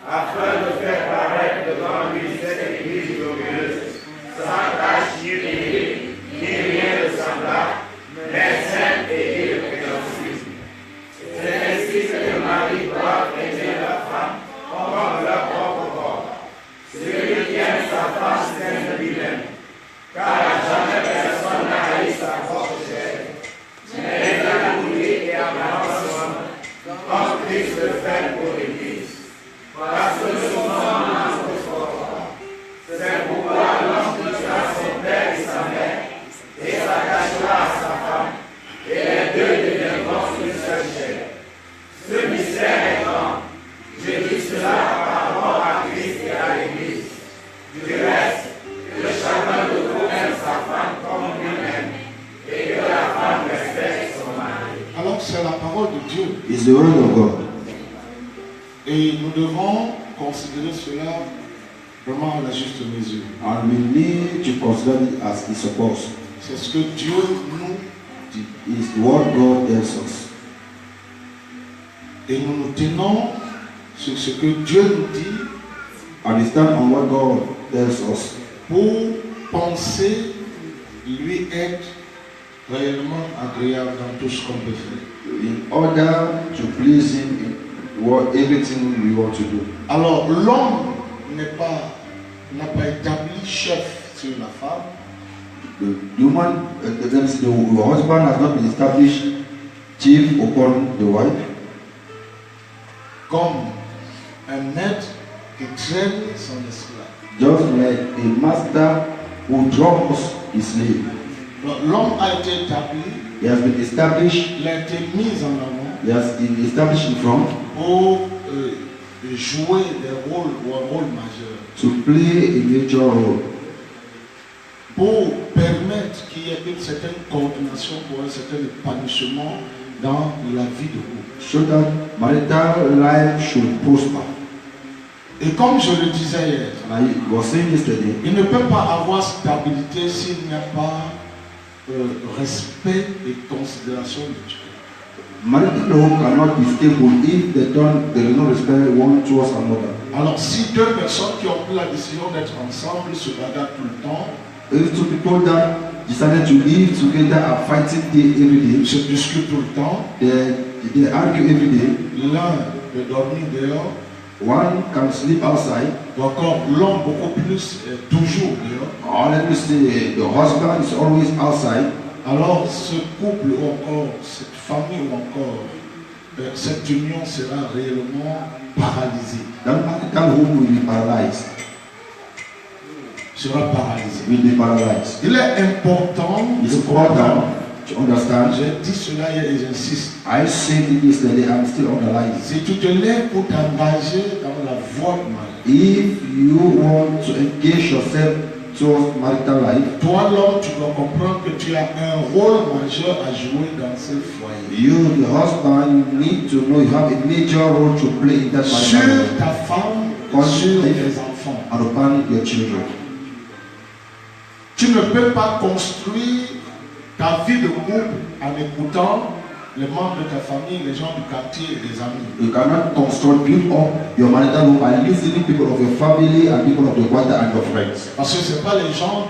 afin de faire paraître devant lui cette Église glorieuse, sans tache ni péché, ni rien de semblable, mais sainte et irrépréhensible. C'est ainsi que les maris doivent aimer leur femme comme leur propre corps. Celui qui aime sa femme s'aime lui-même, car jamais personne n'a haï sa propre chair, mais il a voulu et a comme Christ le fait pour l'Église. Parce que son nom n'a pas fort. C'est pourquoi l'homme quittera son père et sa mère, et s'attachera à sa femme, et les deux deviendront une seule chair. Ce mystère est grand. Je dis cela par rapport à Christ et à l'Église. Du reste, que chacun de vous aime sa femme comme lui-même, et que la femme respecte son mari. Alors c'est la parole de Dieu. It's the word of God. Et nous devons considérer cela vraiment à la juste mesure. And we need to consider it as it's supposed. C'est ce que Dieu nous dit. It's what God tells us. Et nous nous tenons sur ce que Dieu nous dit. And we stand on what God tells us. Pour penser lui être réellement agréable dans tout ce qu'on peut faire. In order to please Him in everything we want to do. Alors l'homme n'a pas établi chef sur la femme. The husband has not been established chief upon the wife. Comme un maître qui traîne son esclave. Just like a master who drops his slave. L'homme a été établi. He has been established. Il a été mis en avant. He has been established in front. Pour jouer des rôles ou un rôle majeur. To play a major role. Pour permettre qu'il y ait une certaine coordination pour un certain épanouissement dans la vie de couple. So that marital life should prosper. Et comme je le disais hier, I was saying yesterday, il ne peut pas avoir stabilité s'il n'y a pas respect et considération de Dieu. Marital home cannot be stable if there is no respect one towards another. Alors si deux personnes qui ont pris la décision d'être ensemble se bagarrent tout le temps, If two people that decided to live together are fighting every day, se discutent tout le temps, they argue every day. l'un peut dormir dehors, One can sleep outside, ou encore l'homme beaucoup plus toujours dehors. or let me say the husband is always outside. Alors ce couple ou encore cette famille ou encore cette union sera réellement paralysée. That marital home will be paralyzed. Sera paralysée. Will be paralyzed. Il est important It's de important comprendre. to understand. J'ai dit cela hier et j'insiste. I said it yesterday. I'm still underlining. Si tu te lèves pour t'engager dans la voie de mariage, If you want to engage yourself towards marital life, toi l'homme, tu dois comprendre que tu as un rôle majeur à jouer dans ce foyer. you, the husband, you need to know you have a major role to play in that Sur marital life. ta femme, sur tes enfants. And upon your children. Tu ne peux pas construire ta vie de couple en écoutant les membres de ta famille, les gens du quartier et des amis. You cannot build up your marital home by listening to people of your family and people of the quarter and your friends. Parce que ce n'est pas les gens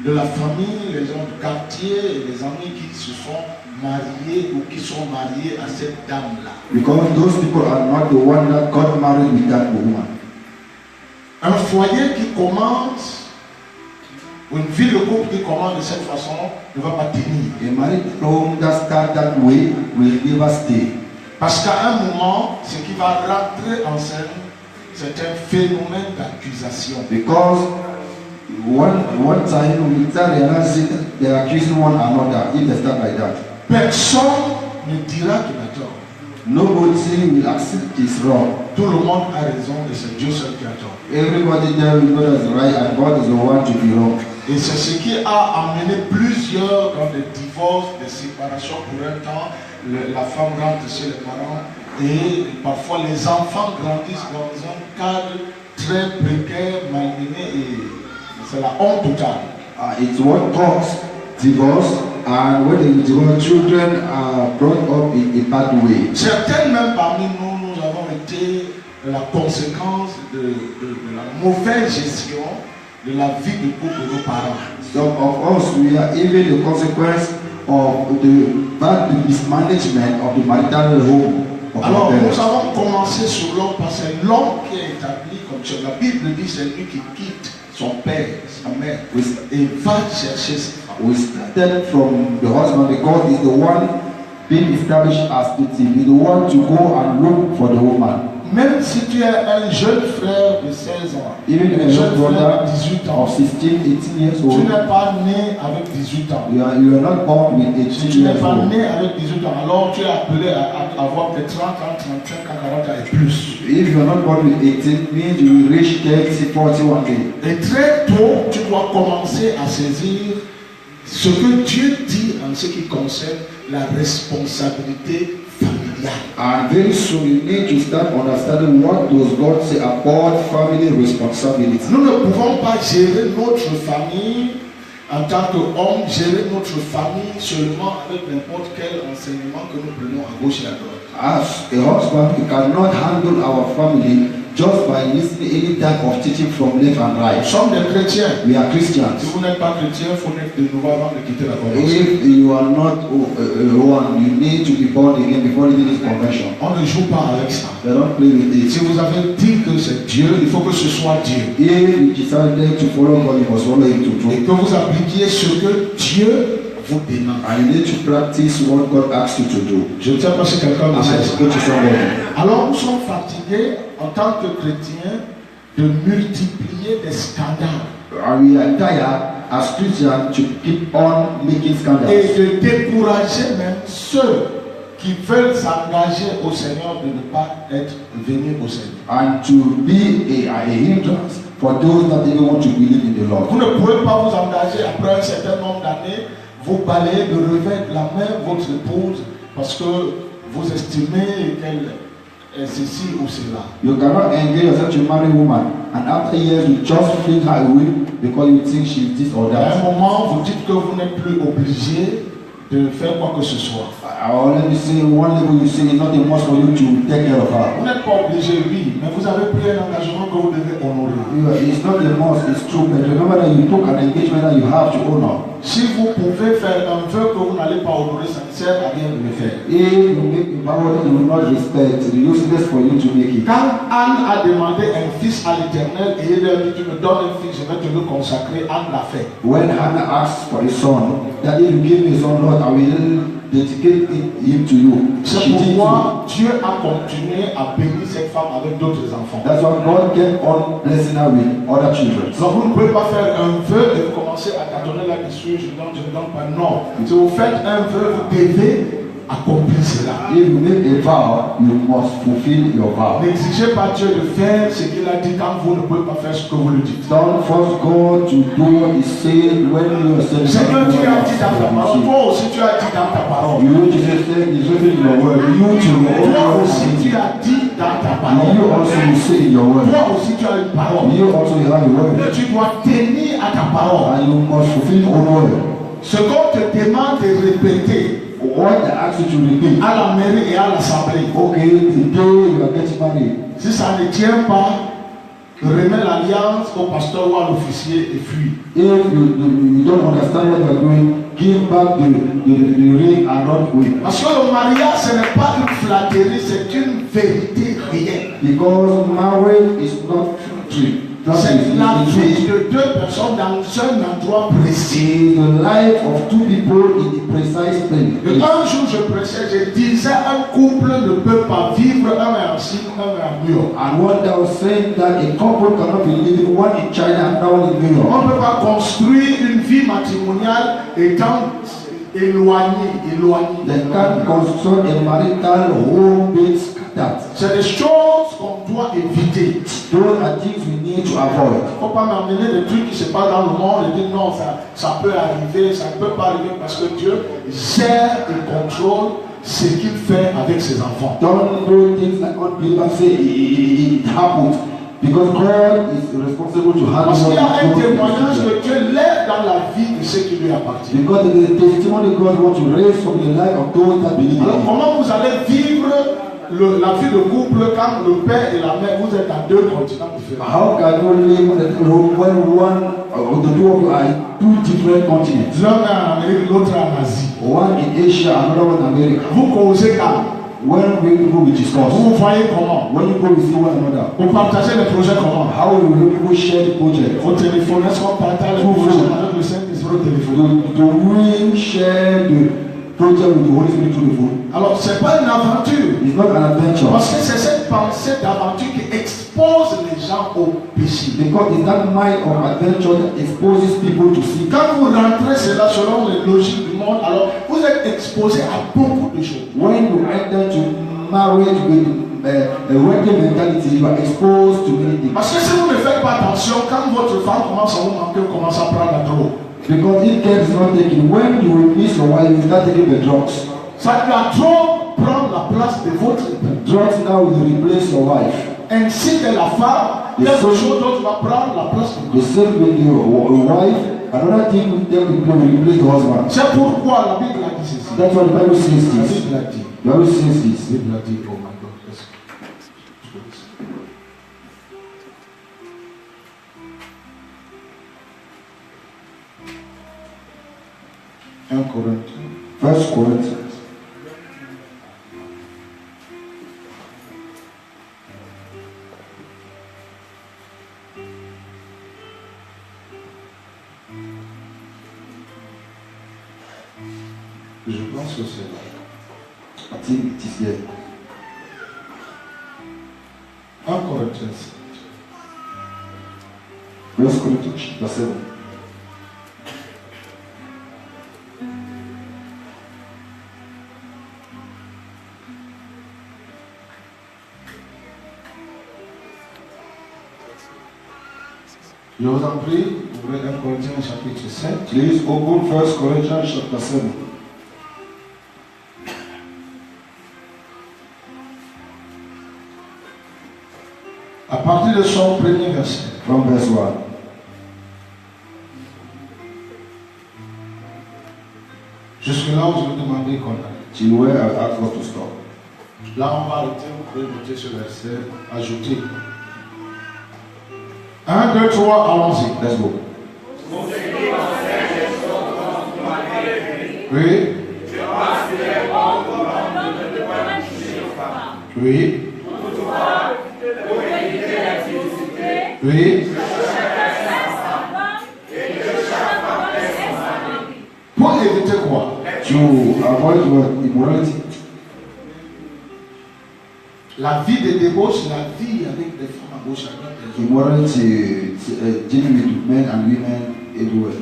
de la famille, les gens du quartier et les amis qui se sont mariés ou qui sont mariés à cette dame-là. Because those people are not the one that got married with that woman. Un foyer qui commence, ou une vie de couple qui commence de cette façon, ne va pas tenir. A married home that starts that way will never stay. Parce qu'à un moment, ce qui va rentrer en scène, c'est un phénomène d'accusation. Because one time we start realizing they are accusing one another if they start like that. Personne ne dira qu'il a tort. Nobody will accept it's wrong. Tout le monde a raison et c'est Dieu seul qui a tort. Everybody there will know that's right and God is the one to be wrong. Et c'est ce qui a amené plusieurs dans des divorces, des séparations pour un temps. La femme rentre chez les parents et parfois les enfants grandissent dans un cadre très précaire, malmené et c'est la honte totale. It's what causes divorce, and when the divorced children are brought up in a bad way. Certaines même parmi nous, nous avons été la conséquence de la mauvaise gestion de la vie de couple de nos parents. Some of us, we are even the consequence of the bad mismanagement of the marital home. Alors, nous avons commencé sur l'homme parce que c'est l'homme qui est établi comme Dieu. La Bible dit c'est lui qui quitte son père, sa mère, et va chercher sa femme. We started from the husband because he's the one being established as the team. He's the one to go and look for the woman. Même si tu es un jeune frère de 16 ans, Even un a jeune young frère brother de 18 ans, of 16, 18 years tu old, n'es pas né avec 18 ans. you are not born with Si 18 tu n'es years pas old. né avec 18 ans, alors tu es appelé à avoir peut-être 30 ans, 35 ans, 40 ans et plus. If you are not born with 18, means you will reach 30, 40 one day. Et très tôt, tu dois commencer à saisir ce que Dieu dit en ce qui concerne la responsabilité familiale. And very soon you need to start understanding what does God say about family responsibility. Nous ne pouvons pas gérer notre famille en tant qu'homme, gérer notre famille seulement avec n'importe quel enseignement que nous prenons à gauche et à droite. As a husband, you cannot handle our family just by listening any type of teaching from left and Nous right. sommes des chrétiens. We are Si Christians. vous n'êtes pas chrétien, il faut naître de nouveau avant de quitter la convention. If you are not one, you need to be born again before leaving this convention. On ne joue pas avec ça. They don't play with it. Si vous avez dit que c'est Dieu, il faut que ce soit Dieu. If you decided to follow God, you must follow Him to Et truth. que vous appliquiez ce que Dieu vous demande. And you need to practice what God asks you to do. Je ne sais pas si quelqu'un me Amen. sait ça. Go to somebody. Alors nous sommes fatigués en tant que chrétiens de multiplier des scandales And we are tired as Christians to keep on making et scandals. de décourager même ceux qui veulent s'engager au Seigneur de ne pas être venus au Seigneur. And to be a hindrance for those that even want to believe in the Vous Lord. ne pouvez pas vous engager après un certain nombre d'années, vous balayez de revers de la main votre épouse parce que vous estimez qu'elle est ceci ou cela. You cannot engage yourself to marry a woman, and after years you just fling her away because you think she's this or À un that. moment, vous dites que vous n'êtes plus obligé de faire quoi que ce soit. Or let me say, one level you say it's not a must for you to take care of Vous her. n'êtes pas obligé, oui, mais vous avez pris un engagement que vous devez honorer. It's not a must, it's true, but remember that you took an engagement that you have to honor. Si vous pouvez faire un vœu que vous n'allez pas honorer, ça ne sert à rien de le faire. If you make a vow that you will not respect, it's useless for you to make it. Quand Anne a demandé un fils à l'Éternel et il lui a dit tu me donnes un fils, je vais te le consacrer, Anne l'a fait. When Hannah asked for a son, that if you give me a son, Lord, I will dedicate him to you. C'est She did so. pourquoi Dieu a continué à bénir cette femme avec d'autres enfants. That's why God kept on blessing her with other children. Donc vous ne pouvez pas faire un vœu et vous commencez à tâtonner là-dessus, je ne donne pas. Non. Si vous faites un vœu, vous devez accomplir cela. If you make a vow, you must fulfill your vow. N'exigez pas Dieu de faire ce qu'il a dit quand vous ne pouvez pas faire ce que vous lui dites. Don't force God to do what He said when you are saying Seigneur, tu as dit dans ta parole, toi aussi tu as dit dans ta parole. You Jesus said is written in your word. You too. Toi aussi tu as dit dans ta parole. You also say in your word. Toi aussi tu as une parole. You also have a word. Mais tu dois tenir à ta parole. And you must fulfill your word. Ce qu'on te demande de répéter What they ask you to repeat. à la mairie et à l'assemblée. Okay, today you are getting married. Si ça ne tient pas, remets l'alliance au pasteur ou à l'officier et fuis. If you don't understand what you are doing, give back the ring and run away. Parce que le mariage, ce n'est pas une flatterie, c'est une vérité réelle. Because marriage is not true. C'est la vie de deux personnes dans un endroit précis. It's the life of two people in the precise Et place. un jour, je prêchais, je disais, un couple ne peut pas vivre, un est en Chine, un est en New York. And one that was saying that a couple cannot be living one in China and one in New On York. ne peut pas construire une vie matrimoniale étant éloigné. They can't construct a marital home based scattered. C'est des choses qu'on doit éviter. Those are things we need to avoid. Il ne faut pas m'amener des trucs qui se passent dans le monde et dire non, ça peut arriver, ça ne peut pas arriver parce que Dieu gère et contrôle ce qu'il fait avec ses enfants. Don't do things like unbelievers say it happened. Because God is responsible to handle Parce qu'il y a un what témoignage God que Dieu lève dans la vie de ceux qui lui appartiennent. Because the testimony God wants to raise from the life of those that believe in Alors Him. comment vous allez vivre la vie de couple, quand le père et la mère, vous êtes dans deux continents différents. How can you live when one or the two of you are in two different continents? L'un est en Amérique, l'autre est en Asie. One in Asia, another one in America. Vous causez quand? When we go, we discuss. Vous voyez comment? When you go, we see one another. Vous partagez les projets comment? How will you people share the project? Au téléphone, est-ce qu'on partage les projets avec le Saint-Esprit au téléphone? Do we share the project with the Holy Spirit through the phone? Alors, ce n'est pas une aventure. It's not an adventure. Parce que c'est cette pensée d'aventure qui expose les gens au péché. Because it's that mind of adventure that exposes people to sin. Quand vous rentrez cela selon les logiques du monde, alors vous êtes exposé à beaucoup de choses. When you enter to marriage with a worldly mentality, you are exposed to many things. Parce que si vous ne faites pas attention, quand votre femme commence à vous manquer, vous commencez à prendre la drogue. Because if care is not taken, when you will miss your wife, you start taking the drugs. Ça, la drogue prend la place de votre époux. Drugs now will replace your wife. Ainsi que la femme, quelque chose d'autre va prendre la place de The same with your wife, another thing will replace the husband. C'est pourquoi la Bible a dit ceci. That's what the Bible says La this. Bible a dit. The Bible says this. La Bible a dit, oh my God. Un Corinthiens. First Corinthians. Je pense que c'est là. I think it is here. 1 Corinthiens 7. First Corinthians chapter 7. Je vous en prie, ouvrez 1 Corinthiens chapitre 7. Please open First Corinthians chapter 7. À partir de son premier verset. From verse 1. Jusque-là où je vous demandais qu'on arrête. Till where I asked us to stop. Là, on va arrêter, vous pouvez noter ce verset, ajouter. 1, 2, 3, allons-y. Let's go. Oui. Oui. Oui. Pour éviter quoi? To avoid what? Immorality. La vie de débauche, la vie avec des femmes à gauche à droite. Immorality, dealing with men and women everywhere.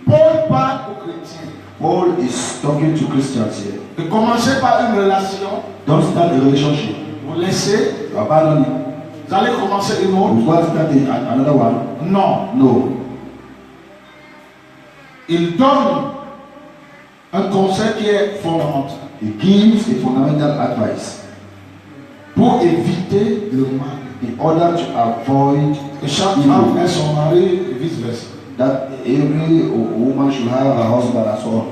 Paul parle aux chrétiens. Paul is talking to Christians here. De commencer par une relation. Don't start a relationship. Vous laissez. Abandon it. Vous allez commencer une autre. You want to start another one? Non. No. Il donne un conseil qui est fondamental. He gives a fundamental advice pour éviter le mal. In order to avoid que chaque femme ait son mari et vice versa. That every woman should have a husband and so on.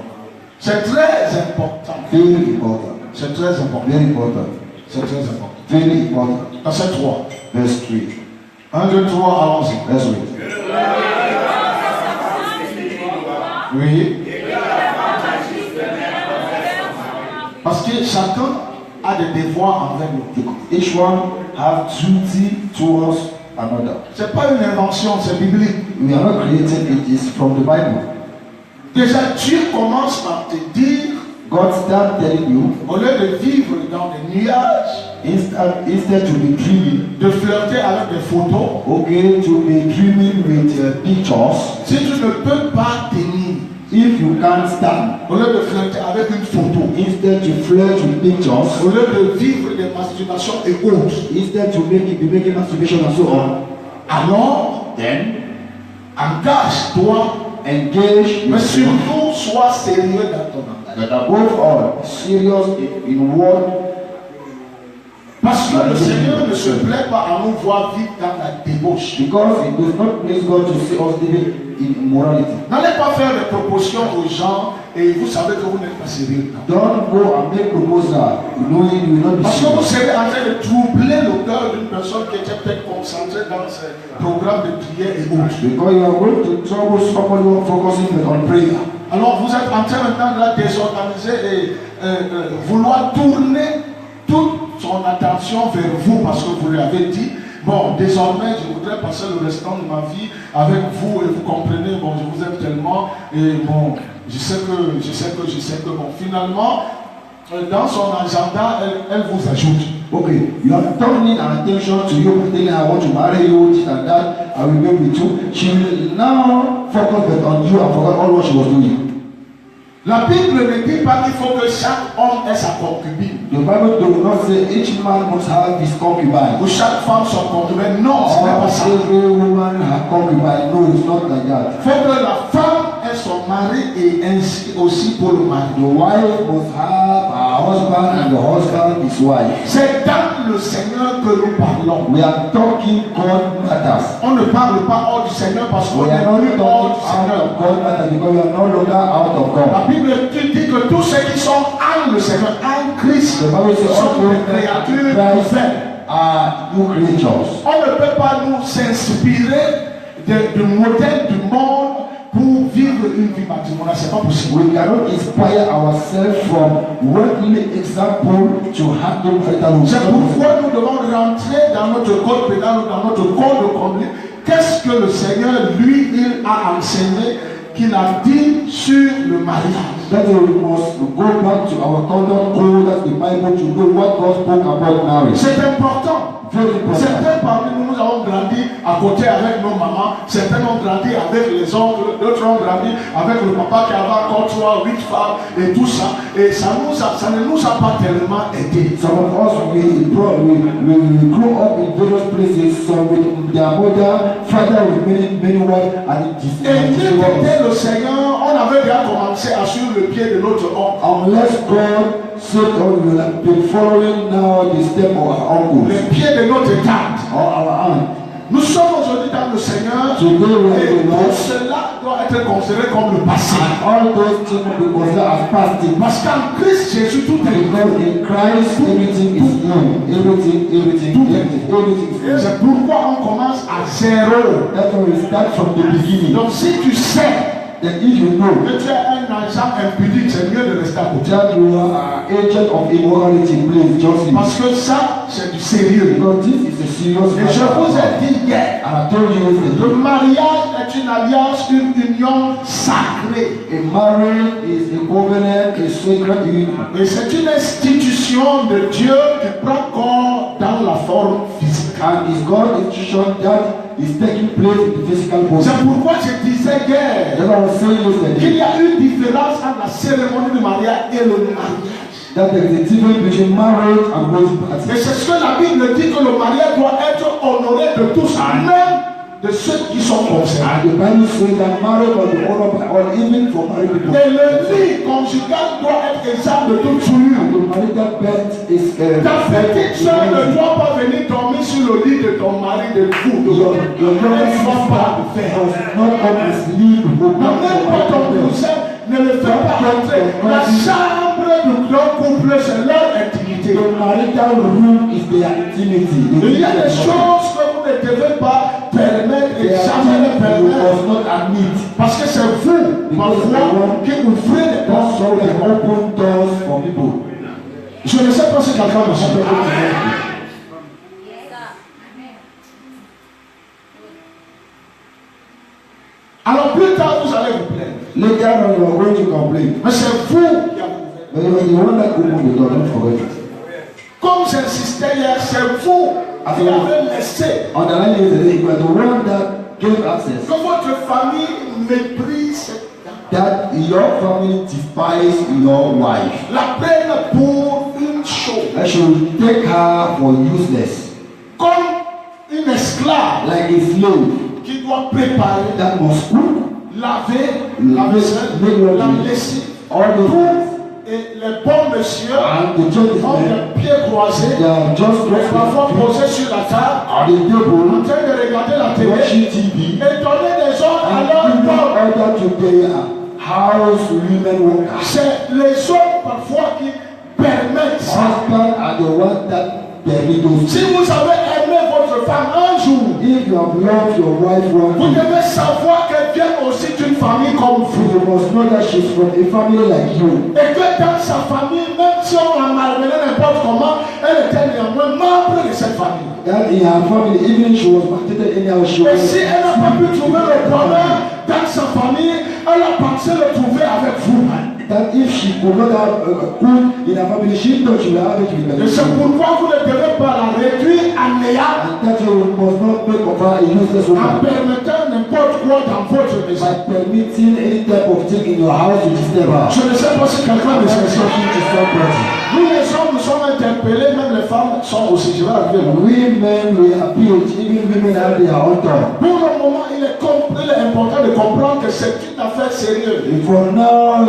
C'est très important. Very important. C'est très important. Very important. C'est très important. Very important. Verset 3. Verse 3. 1, 2, 3, allons-y. Let's read. Oui. Parce que chacun a des devoirs envers nous. Each one have duty towards another. C'est pas une invention, c'est biblique. We are not creating it, is from the Bible. Déjà, Dieu commence par te dire, God start telling you, au lieu de vivre dans des nuages, instead to be dreaming, de flirter avec des photos, okay, to be dreaming with pictures. Si tu ne peux pas tenir, if you can't stand, au lieu de flirter avec une photo, instead to flirt with pictures, au lieu de vivre des masturbations et autres, instead to be making masturbation and so on, alors, then engage-toi, engage, mais surtout sois sérieux dans ton engagement. But above all, serious in what Parce que le Seigneur ne se plaît pas à nous voir vivre dans la débauche. Because it does not please God to see us living in immorality. N'allez pas faire des propositions aux gens et vous savez que vous n'êtes pas sérieux. Don't go and make proposal knowing you will not be Parce que vous serious. serez en train de troubler le cœur d'une personne qui était peut-être concentrée dans ses programmes de prière et autres. Because you are going to trouble somebody who is focusing on prayer. Alors vous êtes en train maintenant de la désorganiser et vouloir tourner toute son attention vers vous parce que vous lui avez dit, bon, désormais je voudrais passer le restant de ma vie avec vous et vous comprenez, bon, je vous aime tellement et bon, je sais que, bon, finalement, dans son agenda, elle vous ajoute. Okay, you are turning attention to you, telling her I want to marry you, this and that, I will be with you. She will now focus on you and forget all what she was doing. La Bible ne dit pas qu'il faut que chaque homme ait sa concubine. The Bible does not say each man must have his concubine. Ou chaque femme son concubine. Non, ce n'est pas ça. Every woman her concubine. No, it's not like that. Il faut que la femme ait son mari et ainsi aussi pour le mari. The wife must have her husband and the husband his wife. C'est dans le Seigneur que nous parlons. We are talking God matters. On ne parle pas hors du Seigneur parce qu'on We est are not plus hors du talking out Seigneur. of God matters because we are no longer out of God. La Bible dit que tous ceux qui sont en le Seigneur, en Christ, The Bible says sont all des créatures Christ nouvelles. are new creatures. On ne peut pas nous s'inspirer du modèle du monde pour vivre une vie matrimoniale. C'est pas possible. We cannot inspire ourselves from worldly example to handle marital C'est life. pourquoi nous devons rentrer dans notre code pénal ou dans notre code de conduite. Qu'est-ce que le Seigneur, lui, il a enseigné, qu'il a dit sur le mariage. That we must go back to our conduct code, that's the Bible, to know what God spoke about marriage. C'est important. Very important. Certains parmi nous, nous avons grandi à côté avec nos mamans, certains ont grandi avec les oncles, d'autres ont grandi avec le papa qui avait encore 3, 8 femmes et tout ça. Et ça ne nous a pas tellement aidé. Some of us, we grew up in various places, some with their mother, father with many wives, and it is Et dès que le Seigneur, on avait déjà commencé à suivre le pied de notre oncle. unless God said, oh, we have been following now the step of our uncles Le pied de notre tante. or our aunt. Nous sommes aujourd'hui dans le Seigneur Today we are et in the tout Lord, cela doit être considéré comme le passé. and all those things will be considered as past things. Parce qu'en Christ Jésus, tout est Because in Christ, everything is new. Everything is C'est pourquoi on commence à zéro. That's why we start from the beginning. Donc si tu sais Then if you know que tu es un agent impudique, c'est mieux de rester à côté. that you are an agent of immorality, please just leave. Parce que ça, c'est du sérieux. Because this is a serious Et je vous ai dit hier, And I told you le yesterday, mariage est une alliance, une union sacrée. a marriage is a covenant, a sacred union. Et c'est une institution de Dieu qui prend corps dans la forme physique. And it's God's institution that is taking place in the physical body. C'est pourquoi je disais hier That's what I was saying qu'il yesterday. y a une différence entre la cérémonie du mariage et le mariage. That there is a difference between marriage and wedding Et party. c'est ce que la Bible dit que le mariage doit être honoré de tous, même de ceux qui sont concernés. And the Bible says that marriage must be honored by all, even for married people. Et le lit conjugal doit être exempt de toute And souillure. the marital bed is Ta petite soeur ne doit pas venir dormir sur le lit de ton mari de vous. your Elle brother ne doit pas le sister faire. does not come to sleep with Même pas ton cousin ne le fait pas rentrer. La chambre d'un couple, c'est leur intimité. The marital room is their intimity. Il y a des choses que vous ne devez pas permettre et jamais les you permettre. must not admit. Parce que c'est vous, parfois, qui ouvrez les portes That's sur how les they portes. open doors for people. Je ne sais pas si quelqu'un me suit. Alors plus tard, vous allez vous plaindre. Later on, you are going to complain. Mais c'est vous qui avez ouvert. But you are the one that opened the door, don't forget it. Comme j'insistais hier, c'est vous qui avez laissé On the line yesterday, you are the one that gave access. que votre famille méprise cette dame. That your family despises your wife. La peine pour une chose. I should take her for useless. Comme une esclave Like a slave qui doit préparer, that must cook, laver, make la vaisselle, laundry, la lessive, all those tout things. Et les bons messieurs and the ont gentlemen, les pieds croisés, they are just parfois posés sur la table, at the en table, train de regarder la télé watching TV, et donner des ordres à and leurs giving femmes. order to their house women workers. C'est les hommes parfois qui permettent ça. Husband are the ones that permit those Si things. vous avez aimé votre femme un jour, If you have loved your wife one vous day, devez savoir qu'elle vient aussi d'une famille comme vous. you must know that she's from a family like you. Et que dans sa famille, même si on l'a malmené n'importe comment, elle était néanmoins membre de cette famille. That in her family, even if she was maltreated anyhow, she Et was. si elle n'a pas pu trouver le bonheur dans sa famille, elle a pensé le trouver avec vous. That if she could not have good in her family, she thought she would have it with Et c'est her. pourquoi vous ne devez pas la réduire à néant And that's why we must not make of her a useless en woman. permettant n'importe quoi dans votre maison. By permitting any type of thing in your house to disturb her. Je ne sais pas si quelqu'un me I'm sait. talking to somebody. Nous les hommes, nous sommes interpellés, même les femmes sont aussi. Je vais arriver là. We men, we appeal, even women have their own tongue. Pour le moment, il est important de comprendre que c'est une affaire sérieuse. For now,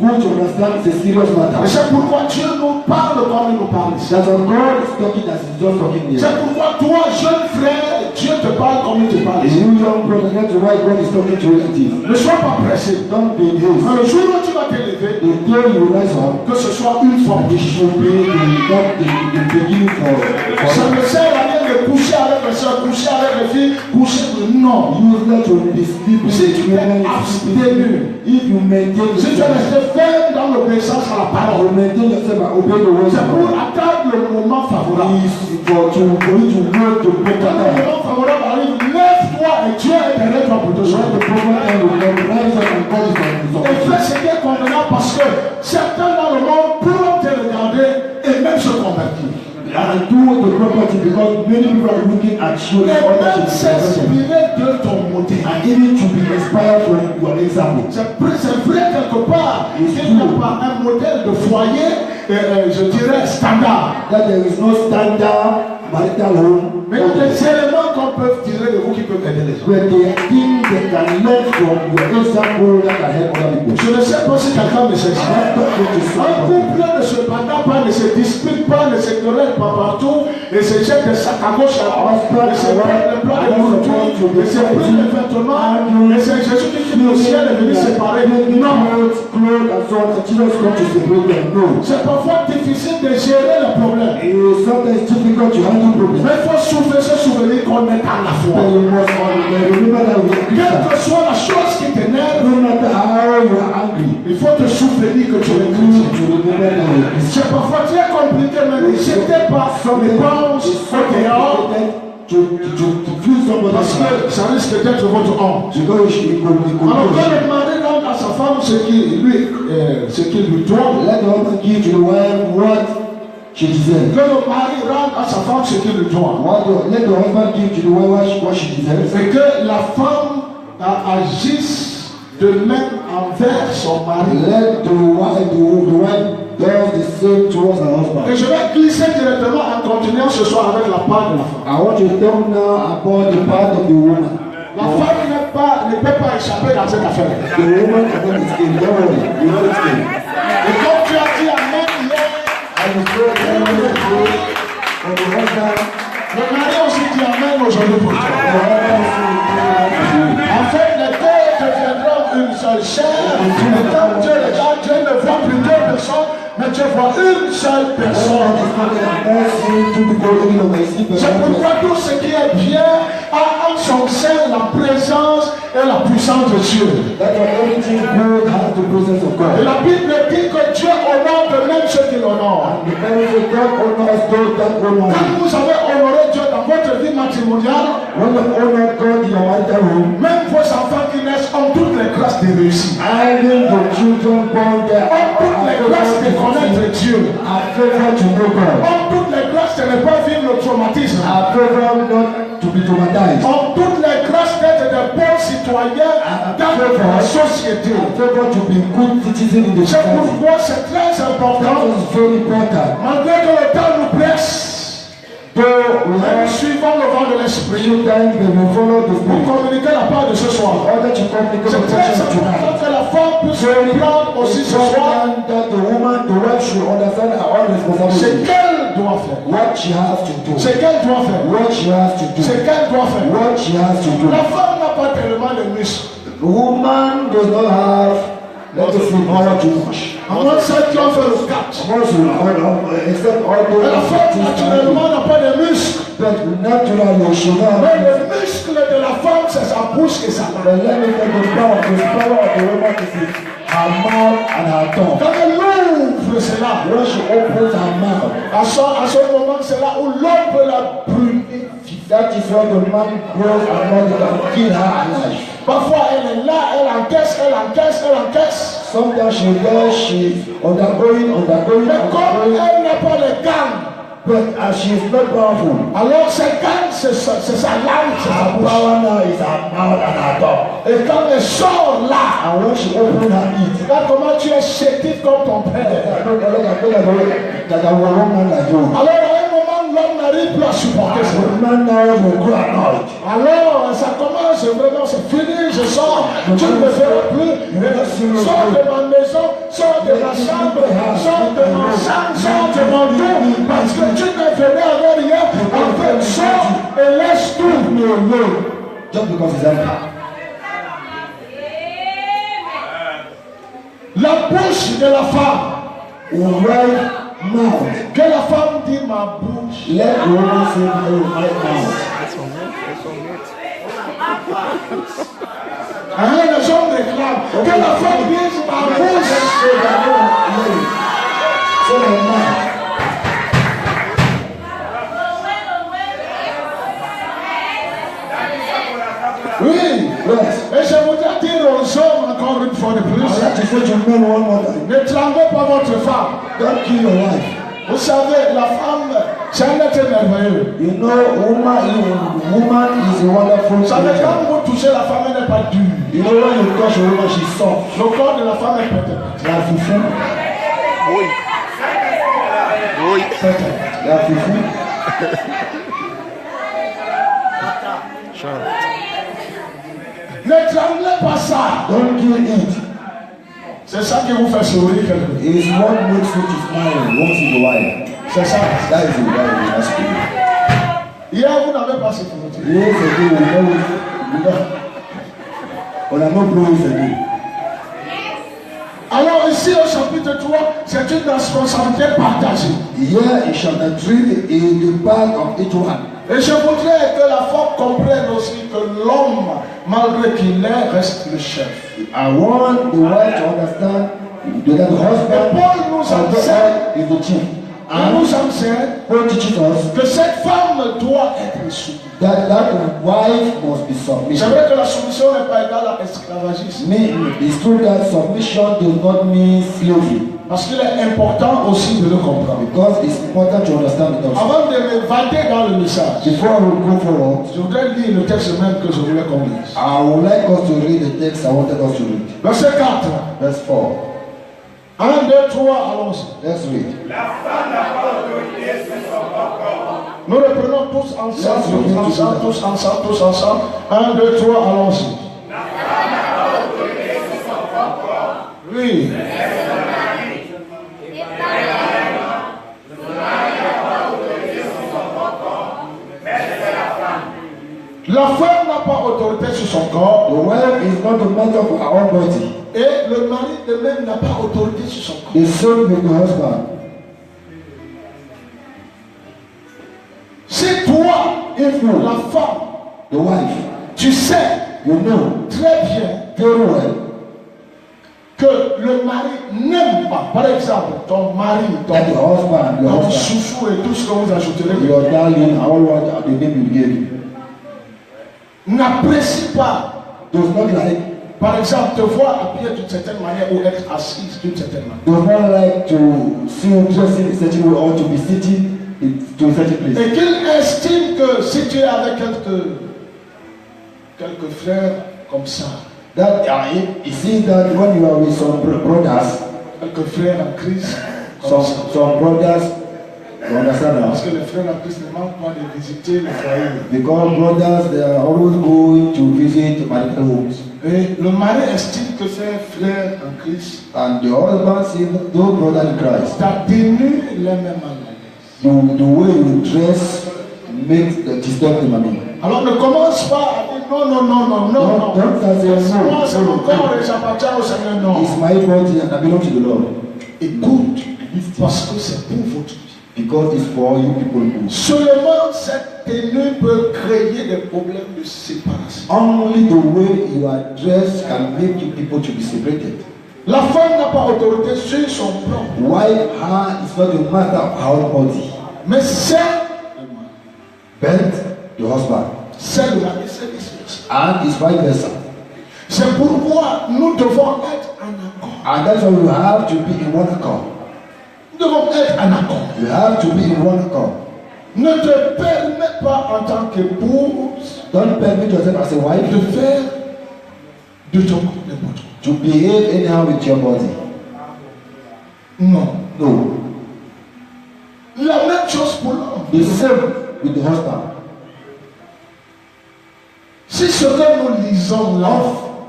good to understand it's a serious matter. Et c'est pourquoi Dieu nous parle comme il nous parle ici. That's why God is talking as he's just talking here. C'est pourquoi toi, jeune frère, Dieu te parle comme il te parle ici. You young brother, that's why God is talking to you like this. Ne sois pas pressé. Don't be in haste. Le jour où tu vas t'élever, The day you rise up, que ce soit une fois it should be the beginning ça for ne sert à rien de coucher avec les soeurs, coucher avec les filles, coucher avec... Non. useless to be sleeping Si tu with t'es women. abstenu, If you maintain si tu es resté ferme dans l'obéissance à la you parole, maintain yourself and obey the words c'est of pour God. attendre le moment favorable. Is for you to work to break Quand le that. moment favorable arrive, lève-toi et Dieu est toi pour te When sauver. the proper time will come, rise up and God is going to Et fais support ce qui est convenable parce que certains dans le monde pourront te regarder et même se convertir. you. And do the proper thing because many people are looking at you Et in order même to be converted. s'inspirer de ton modèle. And even to be inspired from your example. C'est vrai quelque part qu'il n'y a pas un modèle de foyer, je dirais, standard. That there is no standard marital home. Mais il y a des éléments qu'on peut tirer de vous qui peuvent aider les gens. But there are things they can learn from your example that can help other people. Je ne sais pas si quelqu'un me sait ça. Let's talk to Un somebody. couple ne se battant pas, ne se dispute pas, ne se querelle pas partout, et se jette des sacs à gauche à droite, et se prennent les plats de nourriture, et se prennent les vêtements, et c'est Jésus qui finit au ciel est venu séparer. Non. Clothes and so on. And Jesus come to separate them. No. C'est parfois difficile de gérer les problèmes. It is sometimes difficult to handle problems. Mais il faut se souvenir qu'on est à la foi. But you must remember that we are Quelle Christians. que soit la chose qui t'énerve, No matter how you are angry, il faut te souvenir que tu es you chrétien. need to remember that we are Christians. C'est parfois très compliqué, mais ne jetez pas les penses au dehors To feel somebody parce que ça risque d'être votre honte. because it could be Alors quand good. le mari rend à sa femme ce qu'il lui doit, Let the woman give to the wife what she deserves. que le mari rende à sa femme ce qu'il lui doit, Let the husband give to the wife what she deserves. et que la femme agisse de même envers son mari. Let the wife does the same towards her husband. Et je vais glisser directement en continuant ce soir avec la part de la femme. I want to talk now about the part of the woman. La femme ne peut pas échapper dans cette affaire. The woman cannot escape. Don't worry, you will not escape. Et comme tu as dit Amen hier, I will pray for the husband. le mari aussi dit Amen aujourd'hui pour The toi. husband is En fait, les deux deviendront une seule chair. Et quand Dieu regarde, Dieu ne voit plus deux personnes, mais Dieu voit une seule personne. C'est pourquoi tout ce qui est bien a en son sein la présence et la puissance de Dieu. Et la Bible dit que Dieu honore de même ceux qui l'honorent. Quand vous avez honoré Dieu dans votre vie matrimoniale, même vos enfants qui naissent ont toutes les grâces de réussir. Ont toutes les grâces de connaître Dieu. Ont toutes les grâces de ne pas vivre le traumatisme. Ont toutes les grâces d'être des bons citoyens dans la société. C'est pourquoi c'est très important, malgré que le temps nous presse, même suivant le avant de l'esprit. Few times they will follow the Pour spirit. communiquer la part de ce soir. In order to communicate C'est très protection important tonight. que la femme puisse comprendre aussi ce soir important that the woman, the wife should understand her own ce responsibility. qu'elle doit faire. What she has to do. Ce qu'elle doit faire. What she has to do. Ce qu'elle doit faire. What she has to do. La femme n'a pas tellement de muscles. The woman does not have, let us see, how too much. À moins celle qui a fait le 4. Also, except all Et la femme those naturellement n'a pas de muscles. but naturally she not. Mais le muscle de la femme, c'est sa bouche et sa But langue. let me tell you, the power of the woman is her mouth and her tongue. Quand elle ouvre cela, When she opens her mouth, à ce moment, c'est là où l'homme peut la brûler. that is when the man grows and man can kill her alive. Parfois, elle est là, elle encaisse, elle encaisse, elle encaisse. Sometimes she's undergoing. Mais comme elle n'a pas les gangs, But as she is not powerful, alors ses gangs, c'est sa langue, c'est sa her bouche. power now is her mouth and her tongue. Et quand elle sort là, And when she opens her eat, regarde comment tu es chétif comme ton père. that a woman like you. Alors à un moment, l'homme n'arrive plus à supporter ça. The man now will go annoyed. Alors ça commence vraiment, c'est fini, je sors, tu ne me feras plus. Sors de ma maison, sors de ma chambre, sors de ma chambre, sors de mon tout, parce que tu n'es venu avec rien. En fait, sors et laisse tout. No. Just because he's angry. La bouche de la femme, Right mouth. que la femme dit ma bouche. Let the woman say right mouth. Les hommes réclament que la femme dise ma bouche. Say right mouth. Oui. Yes. Et je voudrais dire aux hommes encore une fois de plus, I like to say to men one more time. ne tremblez pas votre femme. Don't kill your wife. Vous savez, la femme, c'est un être merveilleux. You know, woman is a wonderful Vous savez, creature. quand vous touchez la femme, elle n'est pas dure. You know, when you touch a woman, she's soft. Le corps de la femme est peut-être. La fufu. Oui. La fufu. Ne tremblez pas ça. Don't kill it. C'est ça qui vous fait sourire quelque peu. It is what makes you to smile once in a while. C'est ça. That is the way we must be. Hier, vous n'avez pas sécurité. Years ago, on a no blowing again. Alors ici au chapitre 3, c'est une responsabilité partagée. Here in chapter 3 is the part of each one. Et je voudrais que la femme comprenne aussi que l'homme, malgré qu'il est, reste le chef. I want the wife to understand that the husband Paul nous enseigne, is the chief. il nous enseigne Paul teaches us que cette femme doit être soumise. that wife must be C'est submission. vrai que la soumission n'est pas égale à l'esclavagisme. It's true that submission does not mean slavery, Parce qu'il est important aussi de le comprendre. because it's important to understand it also. Avant de m'évader dans le message, Before we go forward, je voudrais lire le texte même que je voulais qu'on lise. I would like us to read the text I wanted us to read. Verset 4. Verse 4. 1, 2, 3, allons-y. Let's read. La femme n'a pas autorité sur son propre corps. Nous reprenons tous ensemble, tous ensemble. 1, 2, 3, allons-y. La femme n'a pas autorité sur son propre corps. Oui. La femme n'a pas autorité sur son corps. The wife is not a matter of her own body. Et le mari de même n'a pas autorité sur son corps. The same with the husband. Si toi, If you, la femme, the wife, tu sais you know très bien very well que le mari n'aime pas, par exemple, ton mari, that the husband, your ton husband, chouchou et tout ce que vous ajouterez, your darling, all what the name you gave you, n'apprécie pas, does not like, par exemple, te voir habillé d'une certaine manière ou être assise d'une certaine manière. does not like to see you dressing in a certain way or to be sitting to a certain place. Et qu'il estime que si tu es avec quelques frères comme ça, That he sees that when you are with some brothers, quelques frères en crise, comme ça, some brothers You understand Parce now? que les frères en Christ ne manquent pas de visiter le foyer. Because brothers, they are always going to visit marital homes. Et le mari estime que ses frères en Christ, And the husband sees those brothers in Christ. ta tenue les met mal à l'aise. The way you dress makes the disturb them. I mean. Alors ne commence pas à dire non. Don't say no. Moi, c'est mon corps et j'appartiens au Seigneur. Non. It's my body and I belong to the Lord. Écoute, parce que c'est pour votre vie. Because it's for you people who. Seulement cette tenue peut créer des problèmes de séparation. Only the way you are dressed can make you people to be separated. La femme n'a pas autorité sur son plan, Why her is not a matter of her body, mais c'est but the husband. le mari, c'est vice-versa. And it's vice versa. C'est pourquoi nous devons être en accord. And that's why you have to be in one accord. Nous devons être en accord. You have to be in one accord. Ne te permets pas en tant qu'épouse Don't permit yourself as a wife de faire de ton corps n'importe quoi. to behave anyhow with your body. Non. No. La même chose pour l'homme. The same with the husband. Si ce que nous lisons là,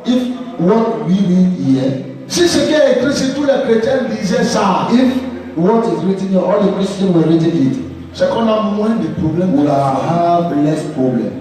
If what we read here, si ce qui est écrit, si tous les chrétiens lisaient ça, if what is written here, all the Christians were reading it, c'est qu'on a moins de problèmes. we will have less problem.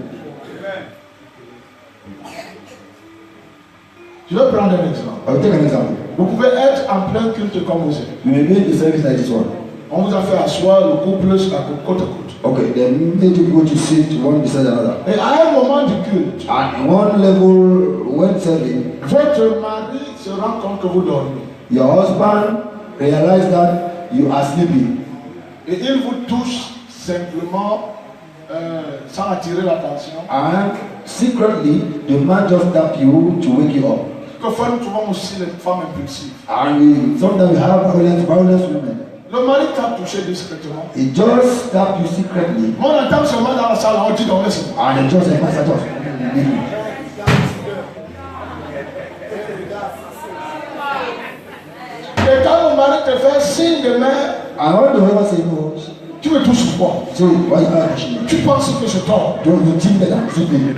Je vais prendre un exemple. I'll take an example. Vous pouvez être en plein culte comme vous êtes. You may be in the service like this one. On vous a fait asseoir le couple côte à côte. Okay, then made you go to sit one beside another. Et à un moment du culte, And in one level, when serving, votre mari se rend compte que vous dormez. your husband realized that you are sleeping. Et il vous touche simplement sans attirer l'attention. And secretly, the man just tap you to wake you up. Quelquefois, nous trouvons aussi les femmes impulsives. And sometimes we have violence women. Le mari t'a touché discrètement. He just tap you secretly. On entend seulement dans la salle, on dit dormez seulement. And he just like, Master, just. Et quand le mari te fait signe de main, I want the husband say no. tu me touches quoi? So why you are touching me? Tu penses que je dors? Don't you think that I'm sleeping?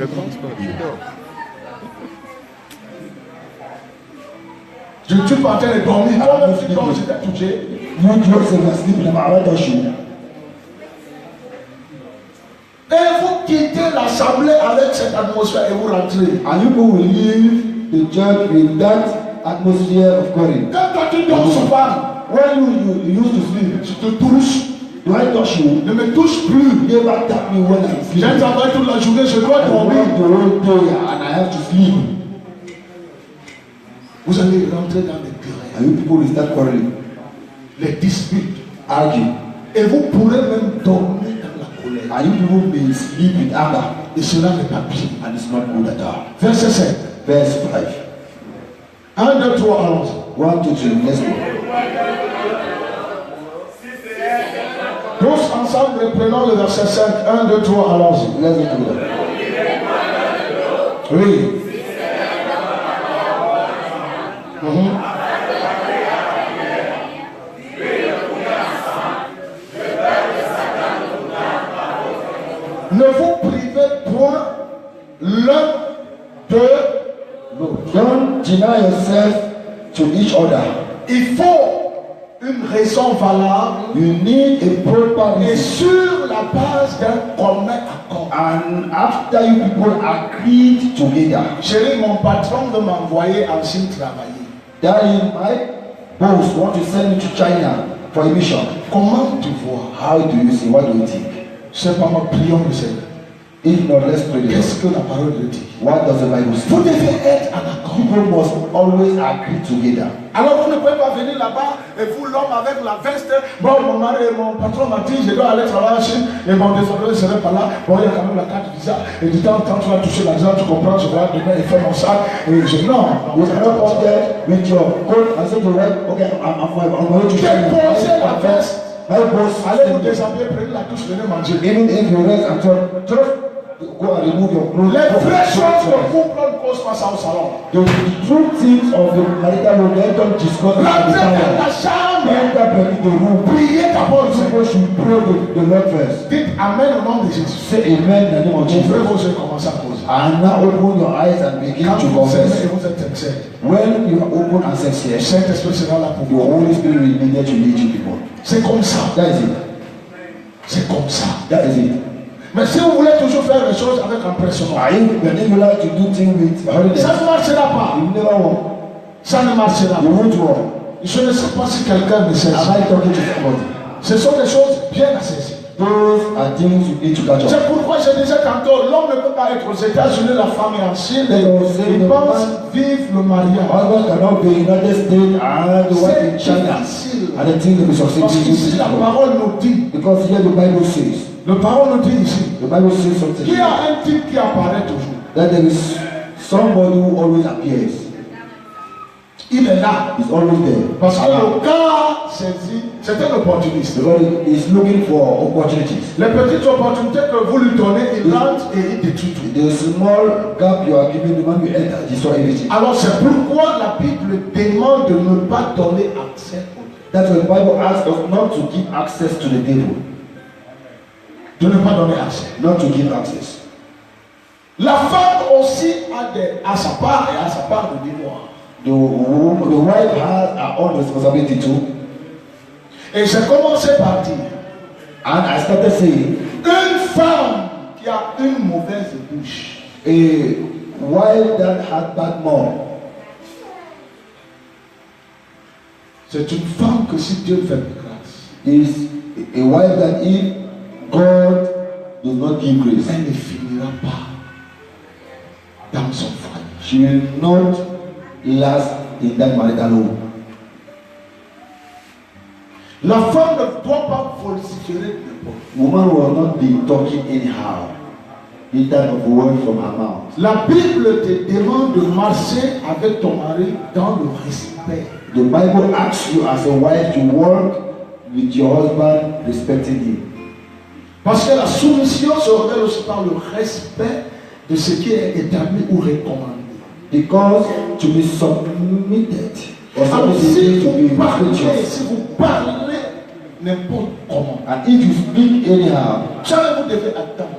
Je ne suis pas en train de dormir. Toi-même, tu dors, je t'ai touché. You yourself are sleeping, and I touch you. Et vous quittez l'assemblée avec cette atmosphère et vous rentrez. And you people will leave the church with that atmosphere of quarrel. Quand toi tu dors souvent, When you used to sleep, je te touche. do I touch you? Ne me touche plus. You never tap me when I'm J'ai sleeping. travaillé toute la journée, je dois I dormir. work the whole day and I have to sleep. Vous allez rentrer dans les querelles, And you people will start quarreling, les disputes. argue. Et vous pourrez même dormir dans la colère. And you people may sleep with anger. Et cela n'est pas bien. And it's not good at all. Verset 7. Verse 5. 1, 2, 3, allons-y. 1, 2, 3, let's go. Tous ensemble, reprenons le verset 5. 1, 2, 3, allons-y. Let's go together. Oui. Mhm. Ne vous privez point l'un de l'autre. Don't deny yourself to each other. Il faut une raison valable You need a proper et reason. sur la base d'un commun accord. And after you people agreed together, Chérie, mon patron veut m'envoyer en Chine travailler. Daddy, my boss want to send me to China for a mission. Comment tu vois? How do you see? What do you think? C'est pas ma prions le Seigneur. If not, let's pray. Qu'est-ce que la parole de dit? What does the Bible say? Vous devez être en accord. People must always agree together. Alors vous ne pouvez pas venir là-bas et vous l'homme avec la veste. Bon, mon mari et mon patron m'a dit je dois aller travailler en Chine. Et bon, désolé, je ne serai pas là. Bon, il y a quand même la carte visa. Et du temps en temps, tu vas toucher l'argent, tu comprends, je vais demain et faire mon sac. Et je non. You cannot come there with your coat and say to them, okay, I'm going to China. Déposez la veste. My boss, Allez vous déshabiller, prenez la douche, venez manger. even if you rest and talk, just go and remove your clothes. Les vraies choses de couple, on ne cause pas ça au salon. The true things of the marital life, they don't discuss it at the Rentrez dans time. ta chambre. Enter back in the room. Priez d'abord. People should pray the Lord first. Dites Amen au nom de Jésus. Say amen in the name of Ouvrez Jesus. vos yeux et commencez à causer. And now open your eyes and begin Quand to vous aimez confess. et vous êtes sincère, When you are open and le sincere, Saint-Esprit sera là pour your vous. Holy Spirit will be there to lead you people. C'est comme ça. That is it. C'est comme ça. That is it. Mais si vous voulez toujours faire les choses avec empressement, If you like to do things with hurriedness, ça ne marchera pas. you never walk. Ça ne marchera You pas. won't walk. Je ne sais pas si quelqu'un me sait. Am I talking to somebody? Ce sont des choses bien à saisir. Those are things you need to catch up. C'est pourquoi je disais tantôt, l'homme ne peut pas être aux États-Unis, la femme est en Chine, il pense vivre le mariage. Husband cannot be in the United States and the wife in China. And the thing will be Parce succeeding. qu'ici la parole nous dit, Because here the Bible says, la parole nous dit ici, the Bible says something. qu'il y a un type qui apparaît toujours. That there is somebody who always appears. Il est là. He's always there. Parce que le gars saisi, c'est un opportuniste. Because he's looking for opportunities. Les petites opportunités que vous lui donnez, il rentre et il détruit tout. The small gap you are giving the man you enter, destroy everything. Alors c'est pourquoi la Bible demande de ne pas donner accès au diable. That's why the Bible asks us not to give access to the devil. De ne pas donner accès. Not to give access. La femme aussi a sa part et a sa part de devoir. The wife has her own responsibility too. Et j'ai commencé par dire, And I started saying, une femme qui a une mauvaise bouche, a wife that had bad mouth c'est une femme que si Dieu fait de grâce, is a wife that if God does not give grace, elle ne finira pas dans son foyer. she will not last in that marital home. La femme ne doit pas vociférer n'importe. Woman will not be talking anyhow. In type of word from her mouth. La Bible te demande de marcher avec ton mari dans le respect. The Bible asks you as a wife to work with your husband, respecting him. Parce que la soumission se révèle aussi par le respect de ce qui est établi ou recommandé. Because to be submitted or Alors, si submitted to be vous parlez, respected. si vous parlez n'importe comment, And if you speak anyhow, jamais vous devez attendre.